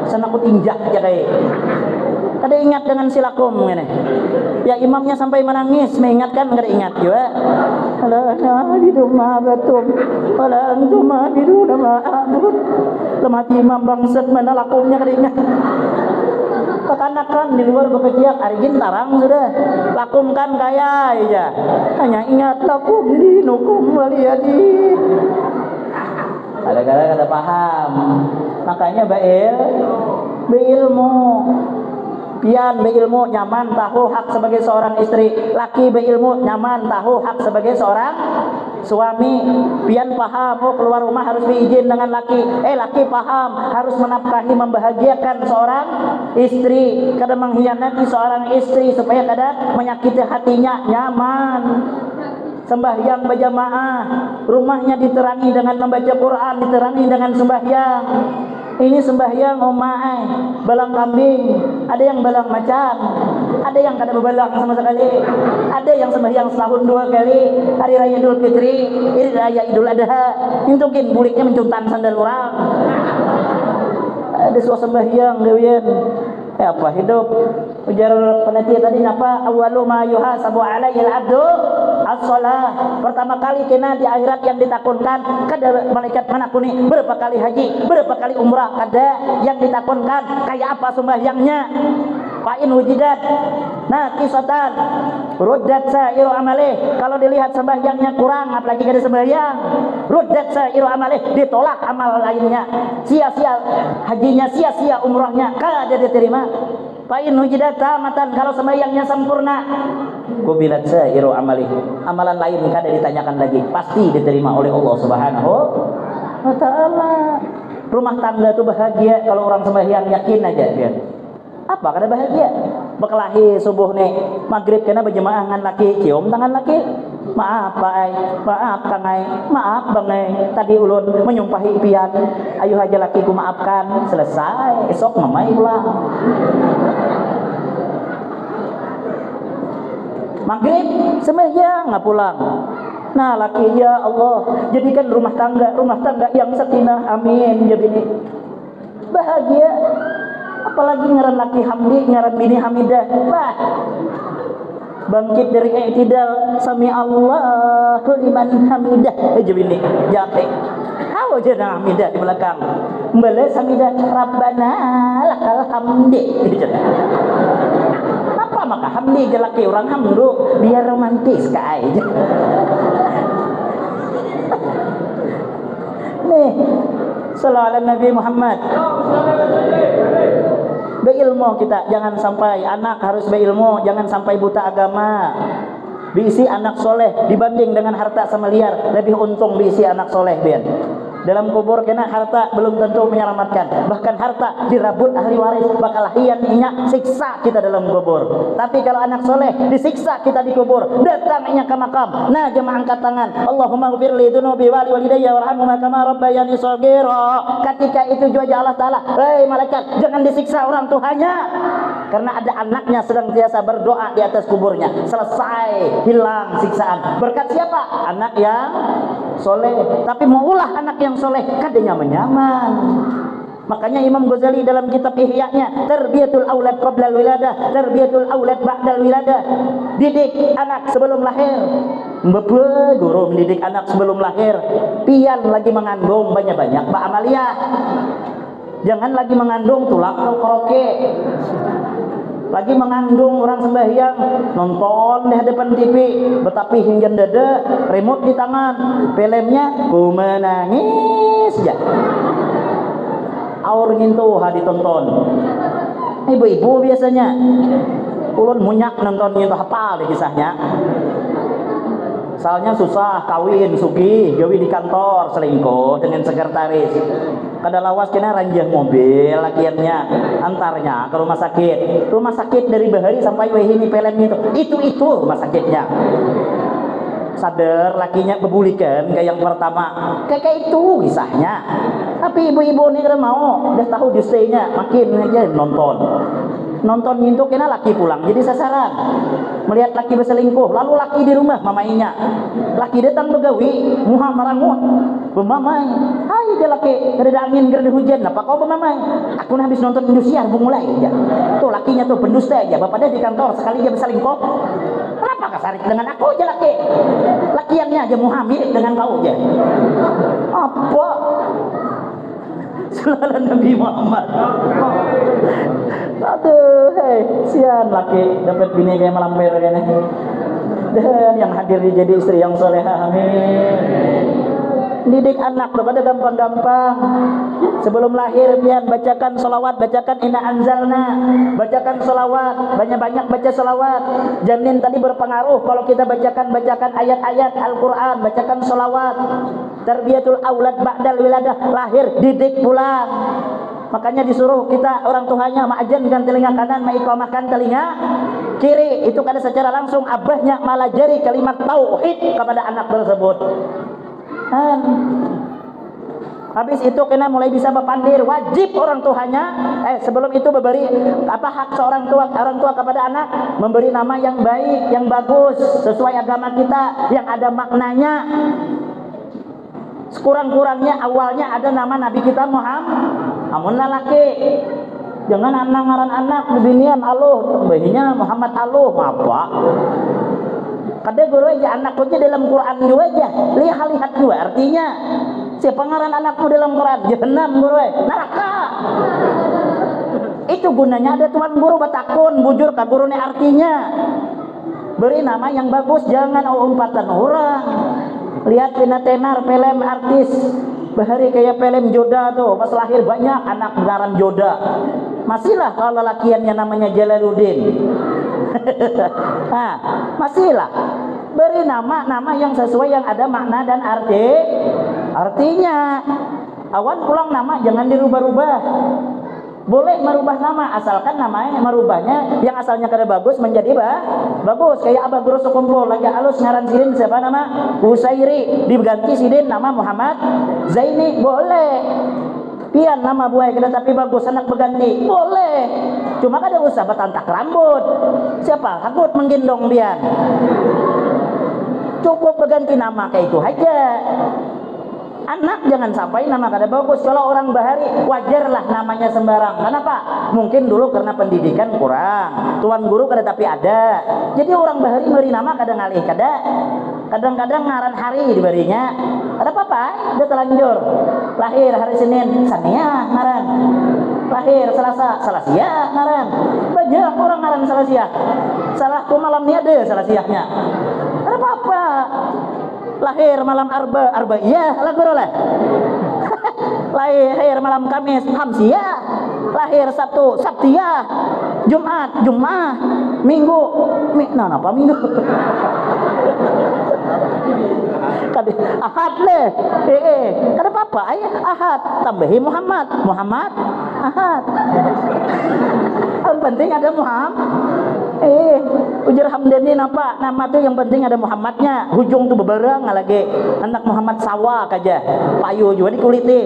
Speaker 1: Sana aku tinjak aja kayak. Kada ingat dengan silakum ini. Ya imamnya sampai menangis, mengingatkan kada ingat juga. Ala nabidu ma batum, ala antum abidu ma abud. Lemati imam bangsat mana lakumnya kada ingat. Kekanakan di luar bekerja arigin tarang sudah. Lakumkan kaya aja. Hanya ingat lakum dinukum waliyadi. Kadang-kadang kada paham. Makanya beilmu. Pian beilmu nyaman tahu hak sebagai seorang istri, laki beilmu nyaman tahu hak sebagai seorang suami. Pian paham keluar rumah harus diizin dengan laki, laki paham harus menafkahi membahagiakan seorang istri, kada mengkhianati seorang istri supaya kada menyakiti hatinya, nyaman. Sembahyang berjamaah, rumahnya diterangi dengan membaca Quran, diterangi dengan sembahyang. Ini sembahyang omai, belang kambing, ada yang belang macan, ada yang kada bebelang sama sekali, ada yang sembahyang setahun 2 kali, hari raya Idul Fitri, hari raya Idul Adha, intukin buliknya mencuntan sandal orang. Ada suasana sembahyang gawian. Apa hidup? Ujar peneliti tadi apa? Awwalu ma yuhasabu alaihi al-'abdu as-shalah. Pertama kali kena di akhirat yang ditakunkan kada malaikat manakuni berapa kali haji, berapa kali umrah, kada yang ditakunkan kayak apa sembahyangnya. Fa in wujidat naqisatan ruddat sa'iru amalih. Kalau dilihat sembahyangnya kurang, apalagi kada sembahyang, ruddat sa'iru amalih, ditolak amal lainnya. Sia-sia hajinya, sia-sia umrahnya, kada diterima. Fa in wujidat tamatan, kalau sembahyangnya sempurna, kubilat sa'iru amalih, amalan lain kada ditanyakan lagi, pasti diterima oleh Allah Subhanahu wa taala. Rumah tangga itu bahagia kalau orang sembahyang, yakin aja dia. Apa kada bahagia? Bekelahi subuh nih, maghrib kena berjemaah ngan laki, cium tangan laki. Maaf Pak ai, maaf Kang ai, maaf Bang ai. Tadi ulun menyumpahi pian, ayo aja lakiku maafkan, selesai. Esok mamai pulang. Maghrib sembahyang nggak pulang. Nah laki, ya Allah jadikan rumah tangga yang sakinah, amin ya bini. Bahagia. Apalagi ngaran laki Hamdi, ngaran bini Hamidah. Bah, bangkit dari i'tidal, sami Allahu liman hamidah. Aja bini jate. Hawa jana Hamidah di belakang. Balas Hamidah, Rabbana lakal hamdi. Apa maka Hamdi laki orang hamdu biar romantis ka aja. Nih, sallallahu Nabi Muhammad. Beilmu kita, jangan sampai anak harus beilmu, jangan sampai buta agama. Diisi anak soleh dibanding dengan harta sama liar, lebih untung diisi anak soleh biar. Dalam kubur kena harta belum tentu menyelamatkan, bahkan harta dirabut ahli waris bakal hian minyak siksa kita dalam kubur. Tapi kalau anak soleh disiksa kita di kubur, datangnya ke makam, nah jemaah angkat tangan, Allahumma ghfir li dzunubi wa liwalidayya warhamhuma kama rabbayani shaghira. Ketika itu juga Allah Taala, hei malaikat, jangan disiksa orang tuanya, karena ada anaknya sedang biasa berdoa di atas kuburnya, selesai hilang siksaan. Berkat siapa? Anak yang soleh. Tapi mau ulah anak yang soleh kadanya menyaman. Makanya Imam Ghazali dalam kitab Ihya-nya, tarbiyatul aulad qabla al-wiladah, tarbiyatul aulad ba'da al-wiladah. Didik anak sebelum lahir. Mbebe guru mendidik anak sebelum lahir. Pian lagi mengandung banyak-banyak Mbak Amalia. Jangan lagi mengandung tulak koroke. Lagi mengandung orang sembahyang, nonton di hadapan TV, betapi hingga dada, remote di tangan, filmnya ku menangis ya. Aur ngintu ditonton. Ibu-ibu biasanya, ulun munyak nonton ngintu hafal di kisahnya. Soalnya susah kawin sugih, gawe di kantor, selingkuh dengan sekretaris. Kada lawas kena ranjah mobil lakiannya, antarnya ke rumah sakit. Rumah sakit dari bahari sampai wehini pelen itu rumah sakitnya. Sadar lakinya bebulikan kayak yang pertama, kayak itu kisahnya. Tapi ibu-ibu ini kada mau, udah tahu justenya, makin aja nonton itu kena laki pulang jadi sasaran, melihat laki berselingkuh, lalu laki di rumah mamainya, laki datang begawi muha marangut bemamai, hai dia laki ada angin ada hujan, apa kau bemamai? Aku habis nonton Indosiar mulai aja, tuh lakinya tuh pendusta aja, bapak dia di kantor sekali dia berselingkuh, kenapa kasarik dengan aku aja laki yang aja muha mirip dengan kau aja, apa? Sallallahu Nabi Muhammad. Aduh, hei, sian laki dapat bini kayak malamber kayaknya. Dan yang hadir jadi istri yang solehah, amin. Didik anak tuh pada gampang-gampang. Sebelum lahir pian bacakan selawat, bacakan inna anzalna, bacakan selawat, banyak-banyak baca selawat. Janin tadi berpengaruh kalau kita bacakan ayat-ayat Al-Quran, bacakan selawat. Tarbiyatul aulad ba'dal wiladah, lahir didik pulang. Makanya disuruh kita orang tuanya ma'ajankan telinga kanan, ma'iqamahkan telinga kiri. Itu kada secara langsung abahnya malajari kalimat tauhid kepada anak tersebut. Habis itu kena mulai bisa berpandir. Wajib orang tuanya sebelum itu memberi hak seorang tua kepada anak, memberi nama yang baik, yang bagus sesuai agama kita, yang ada maknanya. Sekurang-kurangnya awalnya ada nama Nabi kita Muhammad. Amun lalaki jangan anak ngaran anak binian aluh, bayinya Muhammad aluh apa? Kada guru aja anak aja dalam Quran juga aja. Lihat juga artinya. Siapa ngaran anakmu dalam Quran? Jahannam guru, neraka. Itu gunanya ada tuan guru batakun bujur ka gurune artinya. Beri nama yang bagus, jangan umpatan orang. Lihat tenar film artis bahari kayak film Joda tuh, pas lahir banyak anak ngaran Joda. Masihlah kalau lakiannya namanya Jalaluddin. Masihlah beri nama yang sesuai, yang ada makna dan artinya. Awan pulang nama jangan dirubah-rubah. Boleh merubah nama asalkan namanya merubahnya yang asalnya kada bagus menjadi bagus. Kayak Abah Guru Sukumpul lagi halus ngaran sidin siapa nama Husairi, diganti sidin nama Muhammad Zaini, boleh. Pian nama buaya kada tapi bagus anak berganti, boleh. Cuma kada usah batantak rambut. Siapa takut menggendong pian. Cukup berganti nama kayak itu aja. Anak jangan sampai nama kada bagus. Kalau orang bahari wajarlah namanya sembarang. Kenapa? Mungkin dulu karena pendidikan kurang, tuan guru kada tapi ada. Jadi orang bahari beri nama kada ngalih kada. Kadang-kadang ngaran hari diberinya. Ada apa-apa? Dia telanjur. Lahir hari Senin, Sania ngaran. Lahir Selasa, Salasia ngaran. Banyak orang ngaran Salasia. Salahku malam ini ada Salasiahnya. Ada apa-apa? Lahir malam arba iya lah guru lah. Lahir malam Kamis Hamsiyah, lahir Sabtu Sabtiyah, Jumat Jum'ah, Minggu apa Minggu Ahad leh kada apa-apa Ahad tambahi Muhammad Ahad. Yang penting ada Muhammad. Ujar Hamdani nama tuh yang penting ada Muhammadnya. Hujung tuh beberang lagi anak Muhammad Sawa kaja payu juga di kuliti.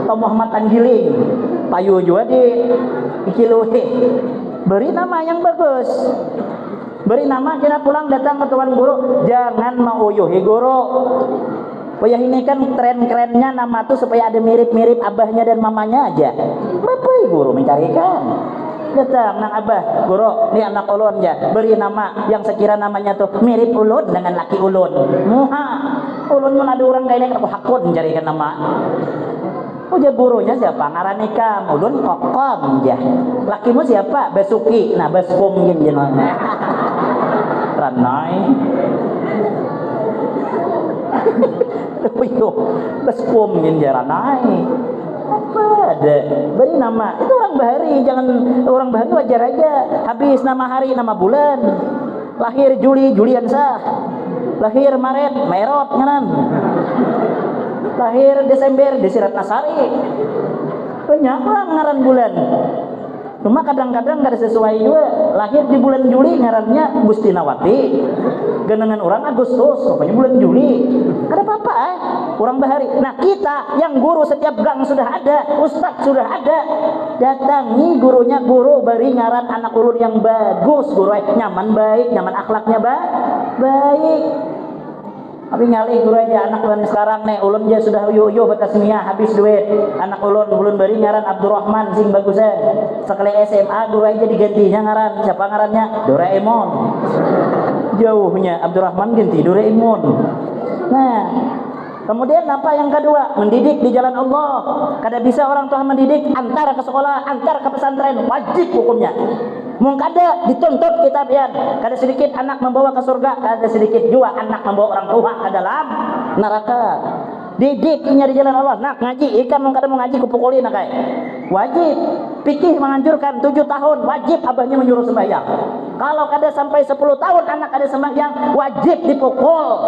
Speaker 1: Atau Muhammad Anggiling payu juga di ikiluhi. Beri nama yang bagus. Beri nama kena pulang datang ke tuan guru jangan mauyuhi guru. Payah ini kan tren-kerennya nama tuh supaya ada mirip-mirip abahnya dan mamanya aja. Bapak guru mencarikan. Datang nang abah guru ini anak ulun ya, beri nama yang sekira namanya tuh mirip ulun dengan laki ulun. Muha ulun pun ada orang kayaknya aku hakun mencarikan nama. Uja gurunya siapa? Ngaranikam ulun kokom ya. Lakimu siapa? Basuki. Nah baskum gini jenengnya. Ranai. Baskum gini ranai. Ada beri nama itu orang bahari, jangan orang bahari wajar aja. Habis nama hari nama bulan, lahir Juli Juliansah, lahir Maret Merot ngaran, lahir Desember Desirat Nasari. Banyak orang ngaran bulan. Cuma kadang-kadang nggak sesuai juga. Lahir di bulan Juli ngarannya Gustinawati, genangan orang Agustus, rupanya bulan Juli. Ada apa-apa orang bahari. Nah kita yang guru setiap gang sudah ada, ustadz sudah ada, datangi gurunya, guru beri ngaran anak ulun yang bagus, guru nyaman baik, nyaman akhlaknya baik. Tapi nyalih guru aja anak ulun sekarang nih ulun aja sudah yo batasmia habis duit. Anak ulun beri ngaran Abdurrahman sing bagusan. Sekali SMA guru aja digantinya ngaran. Siapa ngarannya? Doraemon. Jauhnya Abdurrahman ganti Doraemon. Nah, kemudian apa yang kedua? Mendidik di jalan Allah. Kada bisa orang tua mendidik antara ke sekolah, antara ke pesantren, wajib hukumnya. Mung kada dituntut kita biar kada sedikit anak membawa ke surga, kada sedikit juga anak membawa orang tua ke dalam neraka. Didiknya di jalan Allah. Nak ngaji, ikan mau kadang mau ngaji kupukulin nak kayak. Wajib. Fikih menganjurkan 7 tahun wajib abahnya menyuruh sembahyang. Kalau kada sampai 10 tahun anak ada sembahyang, wajib dipukul.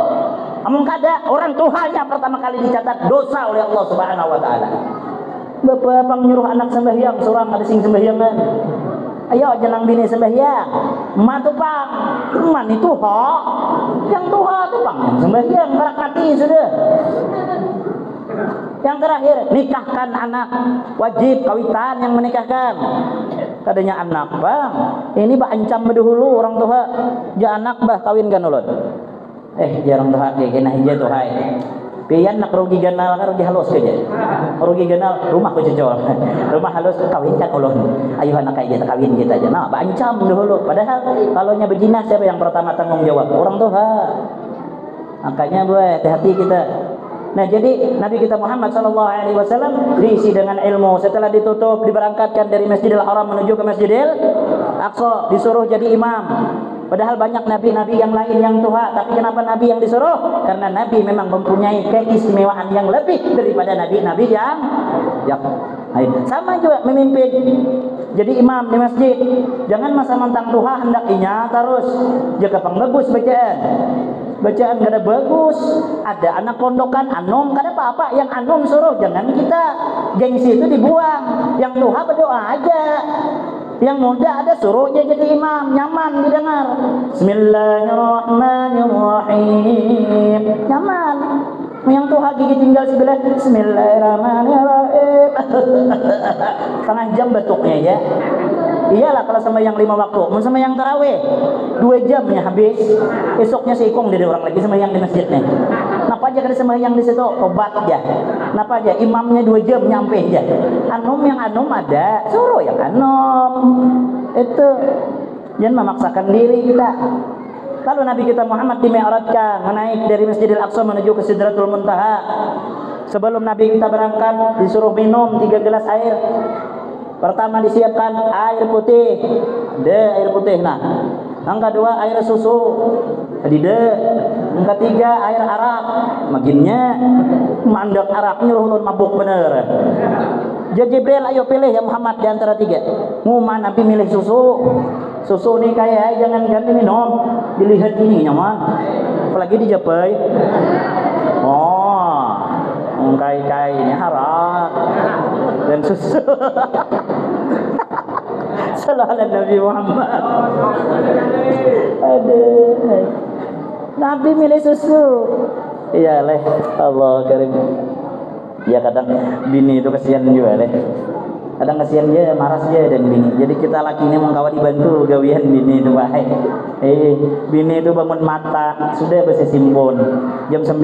Speaker 1: Namun kada orang tuanya pertama kali dicatat dosa oleh Allah Subhanahu wa taala. Bapak pang nyuruh anak sembahyang, seorang ada sing sembahyangan. Ayo jangan bini sembahyang. Emak tu pang, emak itu hak. Yang tuha tu pang yang sembahyang, karak mati sudah. Yang terakhir, nikahkan anak. Wajib kawitan yang menikahkan. Kadanya anak bang, ini bah ancam dahulu orang tua. Ja anak bah kawinkan ulun. Jarang tuha kayak kena hija tuh hai. Pian nak rugi ganal kan rugi halus aja. Rugi ganal rumah ku cocol. Rumah halus kawinkan ulun. Ayo anak kayak kita kawin kita aja. Nah, bancam dulu. Padahal kalau nya berzina siapa yang pertama tanggung jawab? Orang tua. Makanya hati-hati kita. Nah, jadi Nabi kita Muhammad SAW diisi dengan ilmu. Setelah ditutup, diberangkatkan dari Masjidil Haram menuju ke Masjidil Aqsa, disuruh jadi imam. Padahal banyak nabi-nabi yang lain yang tua, tapi kenapa nabi yang disuruh? Karena nabi memang mempunyai keistimewaan yang lebih daripada nabi-nabi yang sama juga memimpin jadi imam di masjid. Jangan masa mentang tuha hendakinya terus jaga pengbagus bacaan kada bagus. Ada anak pondokan anom kada apa-apa, yang anom suruh, jangan kita gengsi itu dibuang. Yang tuha berdoa aja. Yang muda ada suruhnya jadi imam, nyaman didengar. Bismillahirrahmanirrahim, nyaman. Yang tuha gigi tinggal sebelah Bismillahirrahmanirrahim. Setengah jam batuknya ya. Iyalah kalau sembahyang 5 waktu, mau sembahyang tarawih 2 jamnya habis. Esoknya seikong dari orang lagi sembahyang di masjidnya. Napa aja kada sembahyang di situ, tobat aja. Napa aja imamnya 2 jam nyampe aja. Anom yang anom ada, suruh yang anom. Itu jangan memaksakan diri kita. Lalu Nabi kita Muhammad dimi'rajkan menaik dari Masjidil Aqsa menuju ke Sidratul Muntaha. Sebelum Nabi kita berangkat disuruh minum 3 gelas air. Pertama disiapkan air putih, air putih. Nah, yang kedua air susu, yang ketiga air arak. Maginnya mandak arak nyuruh ulun mabuk bener. Jadi Jibril, ayo pilih ya Muhammad di antara 3. Ngumah Nabi milih susu. Susu nih kayak jangan ganti minum, dilihat ini nyaman. Apalagi dijapai. Kai ini haram dan susu. Sallallahu Nabi Muhammad. Aduh. Nabi milih susu. Iya leh, Allah karim. Ya kadang bini itu kasihan juga leh. Kadang kasihan dia, maras dia dan bini. Jadi kita laki ini mengkawa dibantu gawian bini itu baik. Bini itu bangun mata sudah besi simbon. Jam 9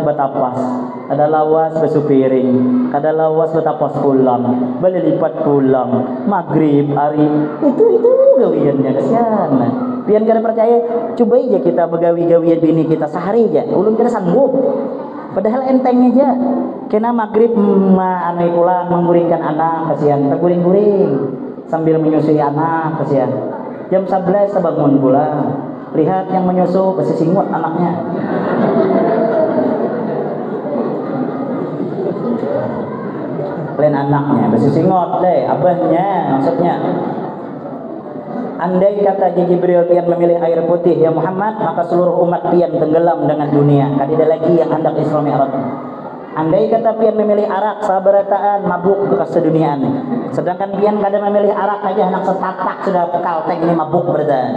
Speaker 1: betapas. Ada lawas besu piring. Ada lawas betapas pulang. Balik lipat pulang. Maghrib hari itu gawiannya kasihan. Pian kada percaya, coba aja kita begawi-gawian bini kita sehari aja. Ulun kada sanggup. Padahal enteng aja. Kena maghrib anai pulang mengguringkan anak, kasihan terguring-guring sambil menyusui anak, kasihan. Jam 11 bangun pulang. Lihat yang menyusu besi singut anaknya. Lain anaknya besi singot deh, abahnya maksudnya. Andai kata Jibril pian memilih air putih ya Muhammad, maka seluruh umat pian tenggelam dengan dunia. Kadida lagi yang hendak Isra Mi'raj. Andai kata pian memilih arak sabarataan mabuk bekas seduniaan. Sedangkan pian kada memilih arak aja anak setatak sudah pekal teng ini mabuk berdan.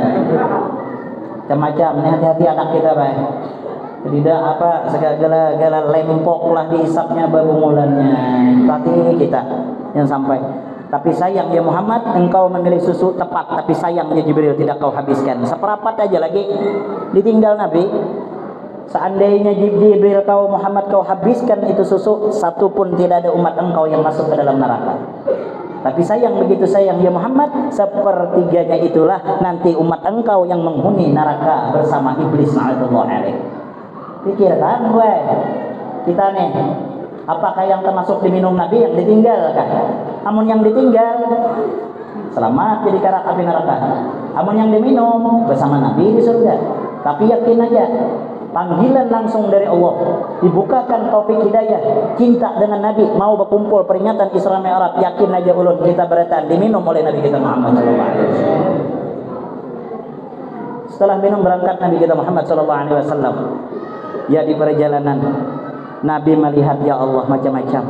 Speaker 1: Macam-macam, hati-hati anak kita baik. Tidak apa segala-gala lempok lah diisapnya babungulannya. Hati kita yang sampai. Tapi sayang ya Muhammad, engkau memilih susu tepat, tapi sayangnya Jibril tidak kau habiskan. Seperapat aja lagi ditinggal Nabi. Seandainya Jibril kau Muhammad kau habiskan itu susu, satu pun tidak ada umat engkau yang masuk ke dalam neraka. Tapi sayang, begitu sayang ya Muhammad, sepertiganya itulah nanti umat engkau yang menghuni neraka bersama iblis na'udzubillah alaih. Pikirkan gue, kita nih, apakah yang termasuk diminum Nabi yang ditinggalkan? Amun yang ditinggal selamat jadi karak api neraka. Amun yang diminum bersama Nabi di surga. Tapi yakin aja, panggilan langsung dari Allah, dibukakan taufik hidayah, cinta dengan Nabi, mau berkumpul peringatan Isra Mi'raj, yakin aja ulun kita beretan diminum oleh Nabi kita Muhammad sallallahu alaihi wasallam. Setelah minum berangkat Nabi kita Muhammad sallallahu alaihi wasallam. Ya, di perjalanan Nabi melihat ya Allah macam-macam.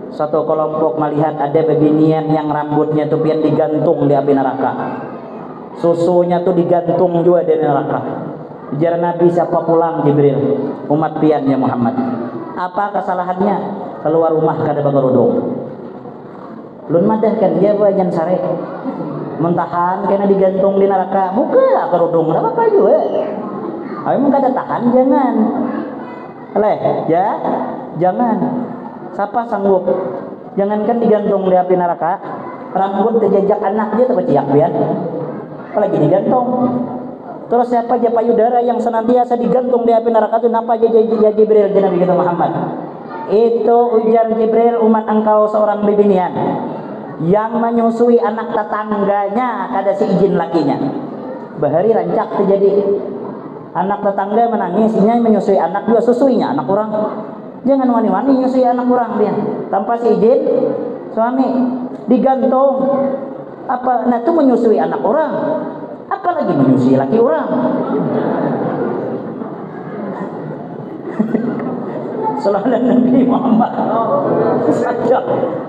Speaker 1: Satu kelompok melihat ada bebinian yang rambutnya tuh pian digantung di api neraka. Susunya tuh digantung juga di neraka. Ujar Nabi, siapa pulang Jibril? Umat pian ya Muhammad. Apa kesalahannya? Keluar rumah kada bagarudung. Lun madah kan dia bajan sare. Mentahan kena digantung di neraka. Buka kerudung, enggak apa-apa juga. Ayo mun kada tahan jangan. Leh, ya. Jangan. Siapa sanggup? Jangankan digantung di api neraka, rambut terjejak anak dia terpeciak pian. Apalagi digantung. Terus siapa aja payudara yang senantiasa digantung di api neraka itu napa aja Jibril di Nabi kita Muhammad. Itu ujar Jibril, umat engkau seorang bibinian yang menyusui anak tetangganya kada seizin lakinya. Bahari rancak terjadi anak tetangga menangisnya menyusui anak juga susuinya anak orang. Jangan wani-wani nyusui anak orang dia tanpa seizin suami digantung. Apa nah itu menyusui anak orang? Apalagi menyusui laki orang. Sallallahu Nabi Muhammad.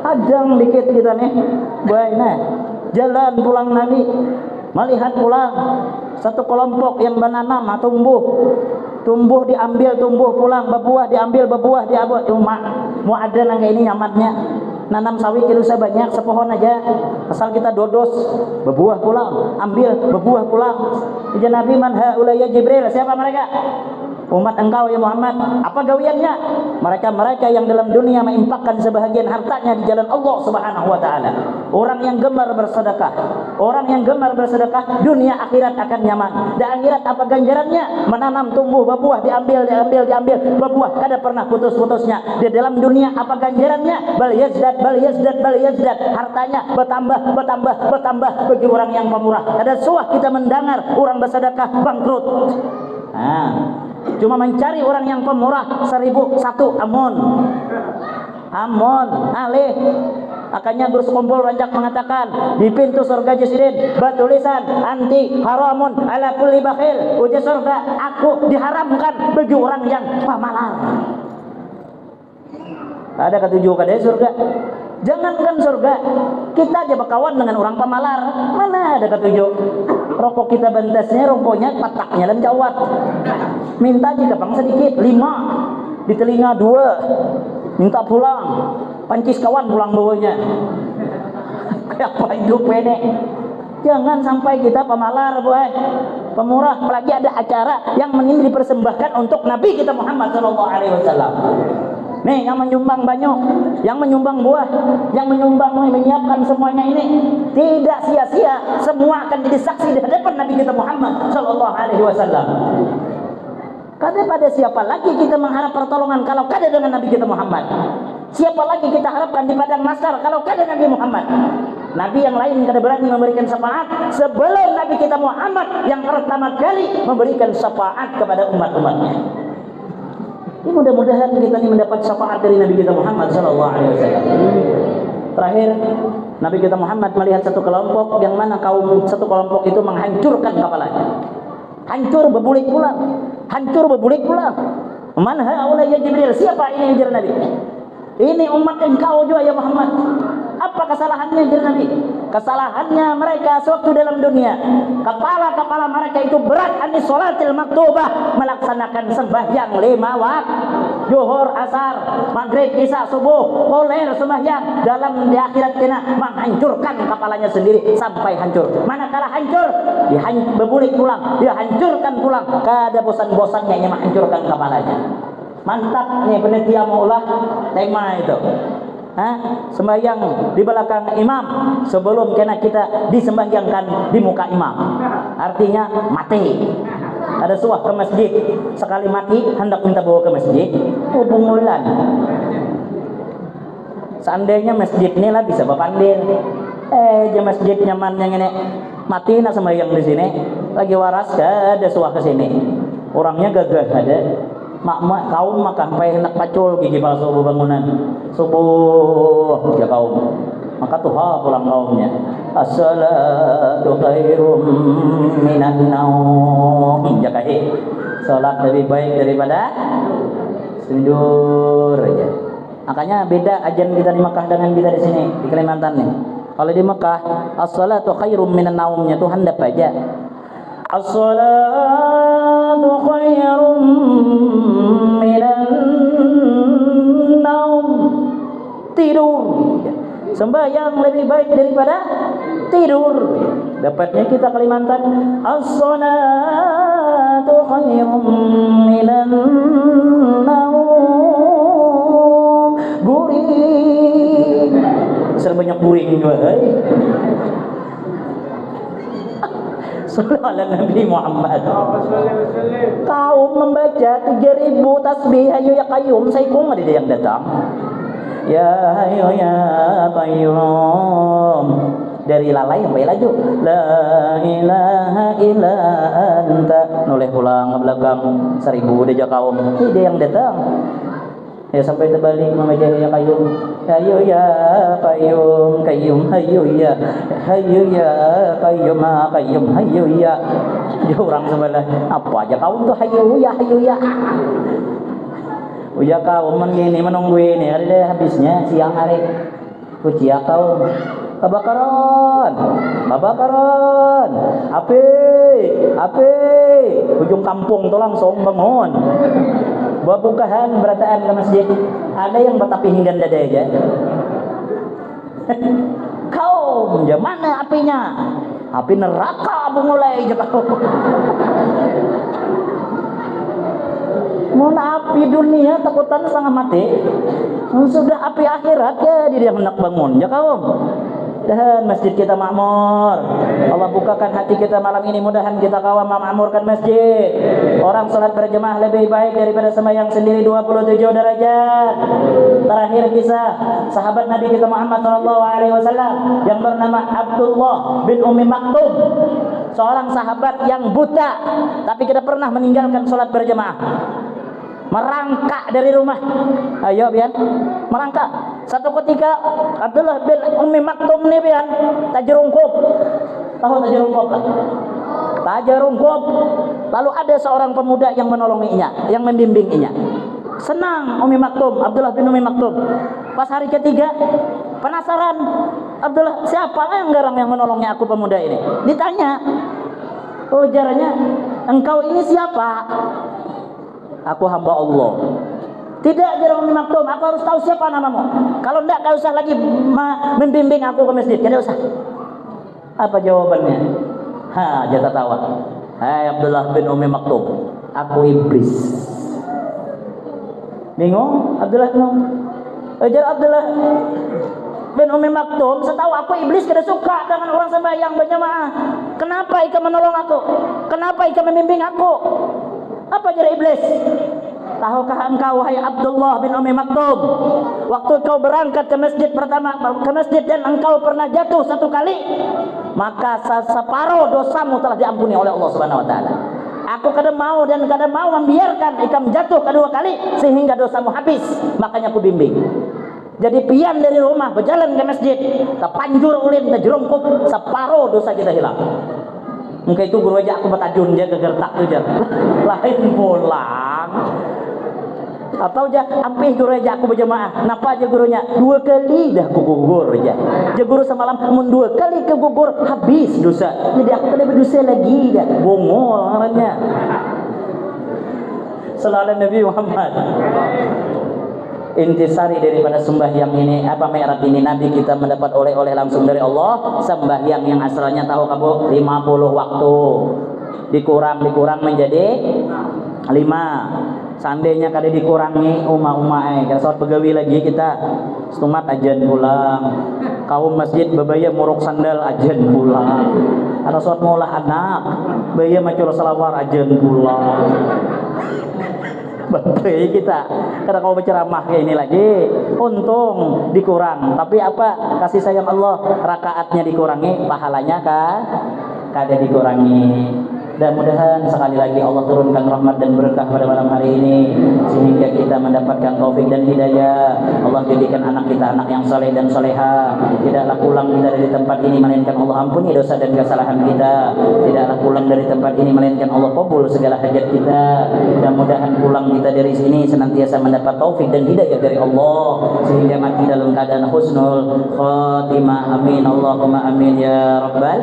Speaker 1: Adang dikit kita nih. Baik nah. Jalan pulang Nabi. Melihat pulang satu kelompok yang menanam tumbuh diambil tumbuh pulang, berbuah diambil berbuah diambil. Mau ada nang ini nyamatnya. Nanam sawit itu sebanyak sepohon aja, asal kita dodos berbuah pulang, ambil berbuah pulang. Ujar Nabi, man haulaya Jibril, siapa mereka? Umat engkau ya Muhammad. Apa gawiannya? Mereka yang dalam dunia menginfakkan sebahagian hartanya di jalan Allah Subhanahu wa taala. Orang yang gemar bersedekah. Orang yang gemar bersedekah, dunia akhirat akan nyaman. Di akhirat apa ganjarannya? Menanam tumbuh berbuah diambil berbuah kada pernah putus-putusnya. Di dalam dunia apa ganjarannya? Bal yazdad. Hartanya bertambah bagi orang yang pemurah. Ada suah kita mendengar orang bersedekah bangkrut. Cuma mencari orang yang pemurah 1001 amon alih. Akannya Gus Kumpul Rancak mengatakan di pintu surga Jasirin bertulisan anti haramun ala kulli bakhil. Uji surga, aku diharamkan bagi orang yang pamalar. Ada ketujuh kadang surga. Jangankan surga, kita aja berkawan dengan orang pamalar. Mana ada ketujuh? Rokok kita bentasnya, rokoknya pataknya dan jawat. Minta jika bang sedikit 5, di telinga 2, minta pulang. Pancis kawan pulang bawanya. Apa hidup ini? Jangan sampai kita pemalar, boy. Pemurah, apalagi ada acara yang ingin dipersembahkan untuk Nabi kita Muhammad SAW. Nih, yang menyumbang banyak, yang menyumbang buah, yang menyumbang menyiapkan semuanya ini tidak sia-sia, semua akan jadi saksi di hadapan Nabi kita Muhammad SAW. Kada pada siapa lagi kita mengharap pertolongan kalau kada dengan Nabi kita Muhammad? Siapa lagi kita harapkan di padang mahsyar kalau kada Nabi Muhammad? Nabi yang lain kada berani memberikan syafaat sebelum Nabi kita Muhammad yang pertama kali memberikan syafaat kepada umat-umatnya. Ini mudah-mudahan kita ini mendapat syafaat dari Nabi kita Muhammad SAW. Terakhir, Nabi kita Muhammad melihat satu kelompok yang mana kaum satu kelompok itu menghancurkan kepalanya. Hancur berbulik pulang. Man haula ya Jibril? Siapa ini ujar Nabi? Ini umat engkau juga ya Muhammad. Apa kesalahannya ujar Nabi? Kesalahannya mereka sewaktu dalam dunia, kepala-kepala mereka itu berat anis sholatil maktubah, melaksanakan sembahyang 5 waktu, zuhur, asar, maghrib, isya, subuh, qoler sembahyang. Dalam di akhirat kena menghancurkan kepalanya sendiri sampai hancur. Manakala hancur, berbulik pulang, dia hancurkan pulang. Kada bosan-bosannya yang menghancurkan kepalanya. Mantap nih penitia maulah tema itu. Sembahyang di belakang imam sebelum kena kita disembahyangkan di muka imam. Artinya mati. Ada suah ke masjid, sekali mati hendak minta bawa ke masjid, hubungulan. Seandainya masjid ini lah bisa bapandil. Masjid nyaman yang ini mati nak sembahyang di sini, lagi waras ada suah ke sini. orangnya gagah ada. Mak kaum maka sampai hendak pacul gigi pas subuh bangunan. Subuh ya kaum. Maka tuha pulang kaumnya. As-salatu khairum minan naum. Jakahi. Salat lebih baik daripada tidur aja. Makanya beda ajan kita di Mekah dengan kita di sini di Kalimantan nih. Kalau di Mekah as-salatu khairum minan naumnya tuh handap aja. As-salatu khairum minan naum. Tidur. Sembahyang lebih baik daripada tidur. Dapatnya kita Kalimantan as-salatu khairum minan naum. Guring. Banyak guring juga. Sallallahu Nabi Muhammad. Kaum membaca 3000 tasbih hayu ya qayyum, saya kong ada yang datang. Ya hayu ya qayyum. Dari lalai sampai laju. La ilaha illa anta. Noleh pulang ke belakang 1000 deja kaum. Ada yang datang. Ya sampai terbalik membaca ya qayyum. Hayu ya qayyum, qayyum hayu ya. Hayu ya qayyum, qayyum hayu ya. Dia orang sebelah apa aja kaum tuh hayu ya, hayu ya. Uya kaum menggini menunggu ini hari deh habisnya siang hari. Kucia kaum kebakaran, kebakaran, api, ujung kampung tuh langsung bangun. Buat bukaan berataan ke masjid. Ada yang betapi hingga dada aja. Kaum, mana apinya? Api neraka mulai aja kau. Mau api dunia takutan setengah mati. Sudah api akhirat ya dia hendak bangun ya kaum. Dan masjid kita makmur. Allah bukakan hati kita malam ini, mudahan kita kawam memakmurkan masjid. Orang salat berjemaah lebih baik daripada sembahyang sendiri 27 derajat. Terakhir kisah sahabat Nabi kita Muhammad SAW yang bernama Abdullah bin Ummi Maktum. Seorang sahabat yang buta tapi tidak pernah meninggalkan salat berjemaah. Merangkak dari rumah. Ayo biar merangkak. Satu ketika Abdullah bin Ummi Maktum nih biar tajerungkup. Tahu tajerungkup lah. Tajerungkup. Lalu ada seorang pemuda yang menolonginya, yang membimbinginya. Senang Ummi Maktum, Abdullah bin Ummi Maktum. Pas hari ketiga penasaran, Abdullah siapa yang garang yang menolongnya aku pemuda ini? Ditanya. Oh jaranya engkau ini siapa? Aku hamba Allah. Tidak jarang Maktum, aku harus tahu siapa namamu. Kalau enggak usah lagi membimbing aku ke masjid, tidak usah. Apa jawabannya? Dia tertawa. Hai Abdullah bin Ummi Maktum, aku iblis. Bingung? Abdullah bin Ummi Maktum, setahu aku iblis tidak suka dengan orang sembahyang berjamaah. Kenapa Ika menolong aku? Kenapa Ika membimbing aku? Apa jadi iblis? Tahukah engkau wahai Abdullah bin Ummi Maktum, waktu kau berangkat ke masjid pertama ke masjid dan engkau pernah jatuh satu kali, maka separuh dosamu telah diampuni oleh Allah Subhanahu wa taala. Aku kadang mau membiarkan ikam jatuh kedua kali sehingga dosamu habis, makanya aku bimbing. Jadi pian dari rumah berjalan ke masjid, terpanjur ulin terjerungkup, separuh dosa kita hilang. Mungkin itu guru aja aku batajun dia kegertak tuh jar. Lain pulang. Atau aja ampih guru aja aku berjamaah. Napa aja gurunya? 2 kali dah aku gugur aja. Dia guru semalam mun 2 kali ke gugur habis dosa. Jadi aku kena berdosa lagi dah. Bongol orangnya. Sallallahu Nabi Muhammad. Intisari daripada sembahyang ini, apa mi'raj ini, Nabi kita mendapat oleh-oleh langsung dari Allah. Sembahyang yang asalnya tahu kamu 50 waktu dikurang menjadi 5. Seandainya kada dikurangi kalau sholat begawi lagi kita setumat ajan pulang, kaum masjid bebaya muruk sandal ajan pulang, ada sholat maulah anak baya macul selawar ajan pulang. Betul kita karena kalau berceramah kayak ini lagi untung dikurang, tapi apa kasih sayang Allah, rakaatnya dikurangi pahalanya kada dikurangi. Mudah-mudahan sekali lagi Allah turunkan rahmat dan berkah pada malam hari ini sehingga kita mendapatkan taufik dan hidayah. Allah jadikan anak kita anak yang saleh dan soleha. Tidaklah pulang kita dari tempat ini melainkan Allah ampuni dosa dan kesalahan kita. Tidaklah pulang dari tempat ini melainkan Allah kabul segala hajat kita. Mudah-mudahan pulang kita dari sini senantiasa mendapat taufik dan hidayah dari Allah sehingga mati dalam keadaan husnul khatimah. Amin Allahumma amin ya rabbal.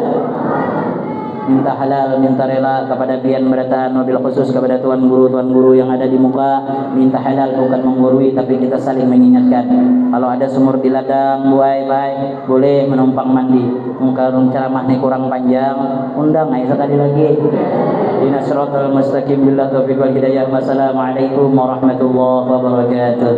Speaker 1: Minta halal, minta rela kepada Bian Beratan, mobil khusus kepada tuan guru yang ada di muka. Minta halal bukan menggurui, tapi kita saling mengingatkan. Kalau ada sumur di ladang, buai baik, boleh menumpang mandi. Kalau ceramah ini kurang panjang, undang aja sekali lagi. Dina siratal mustaqim billah taufiq wal hidayah. Wassalamualaikum warahmatullahi wabarakatuh.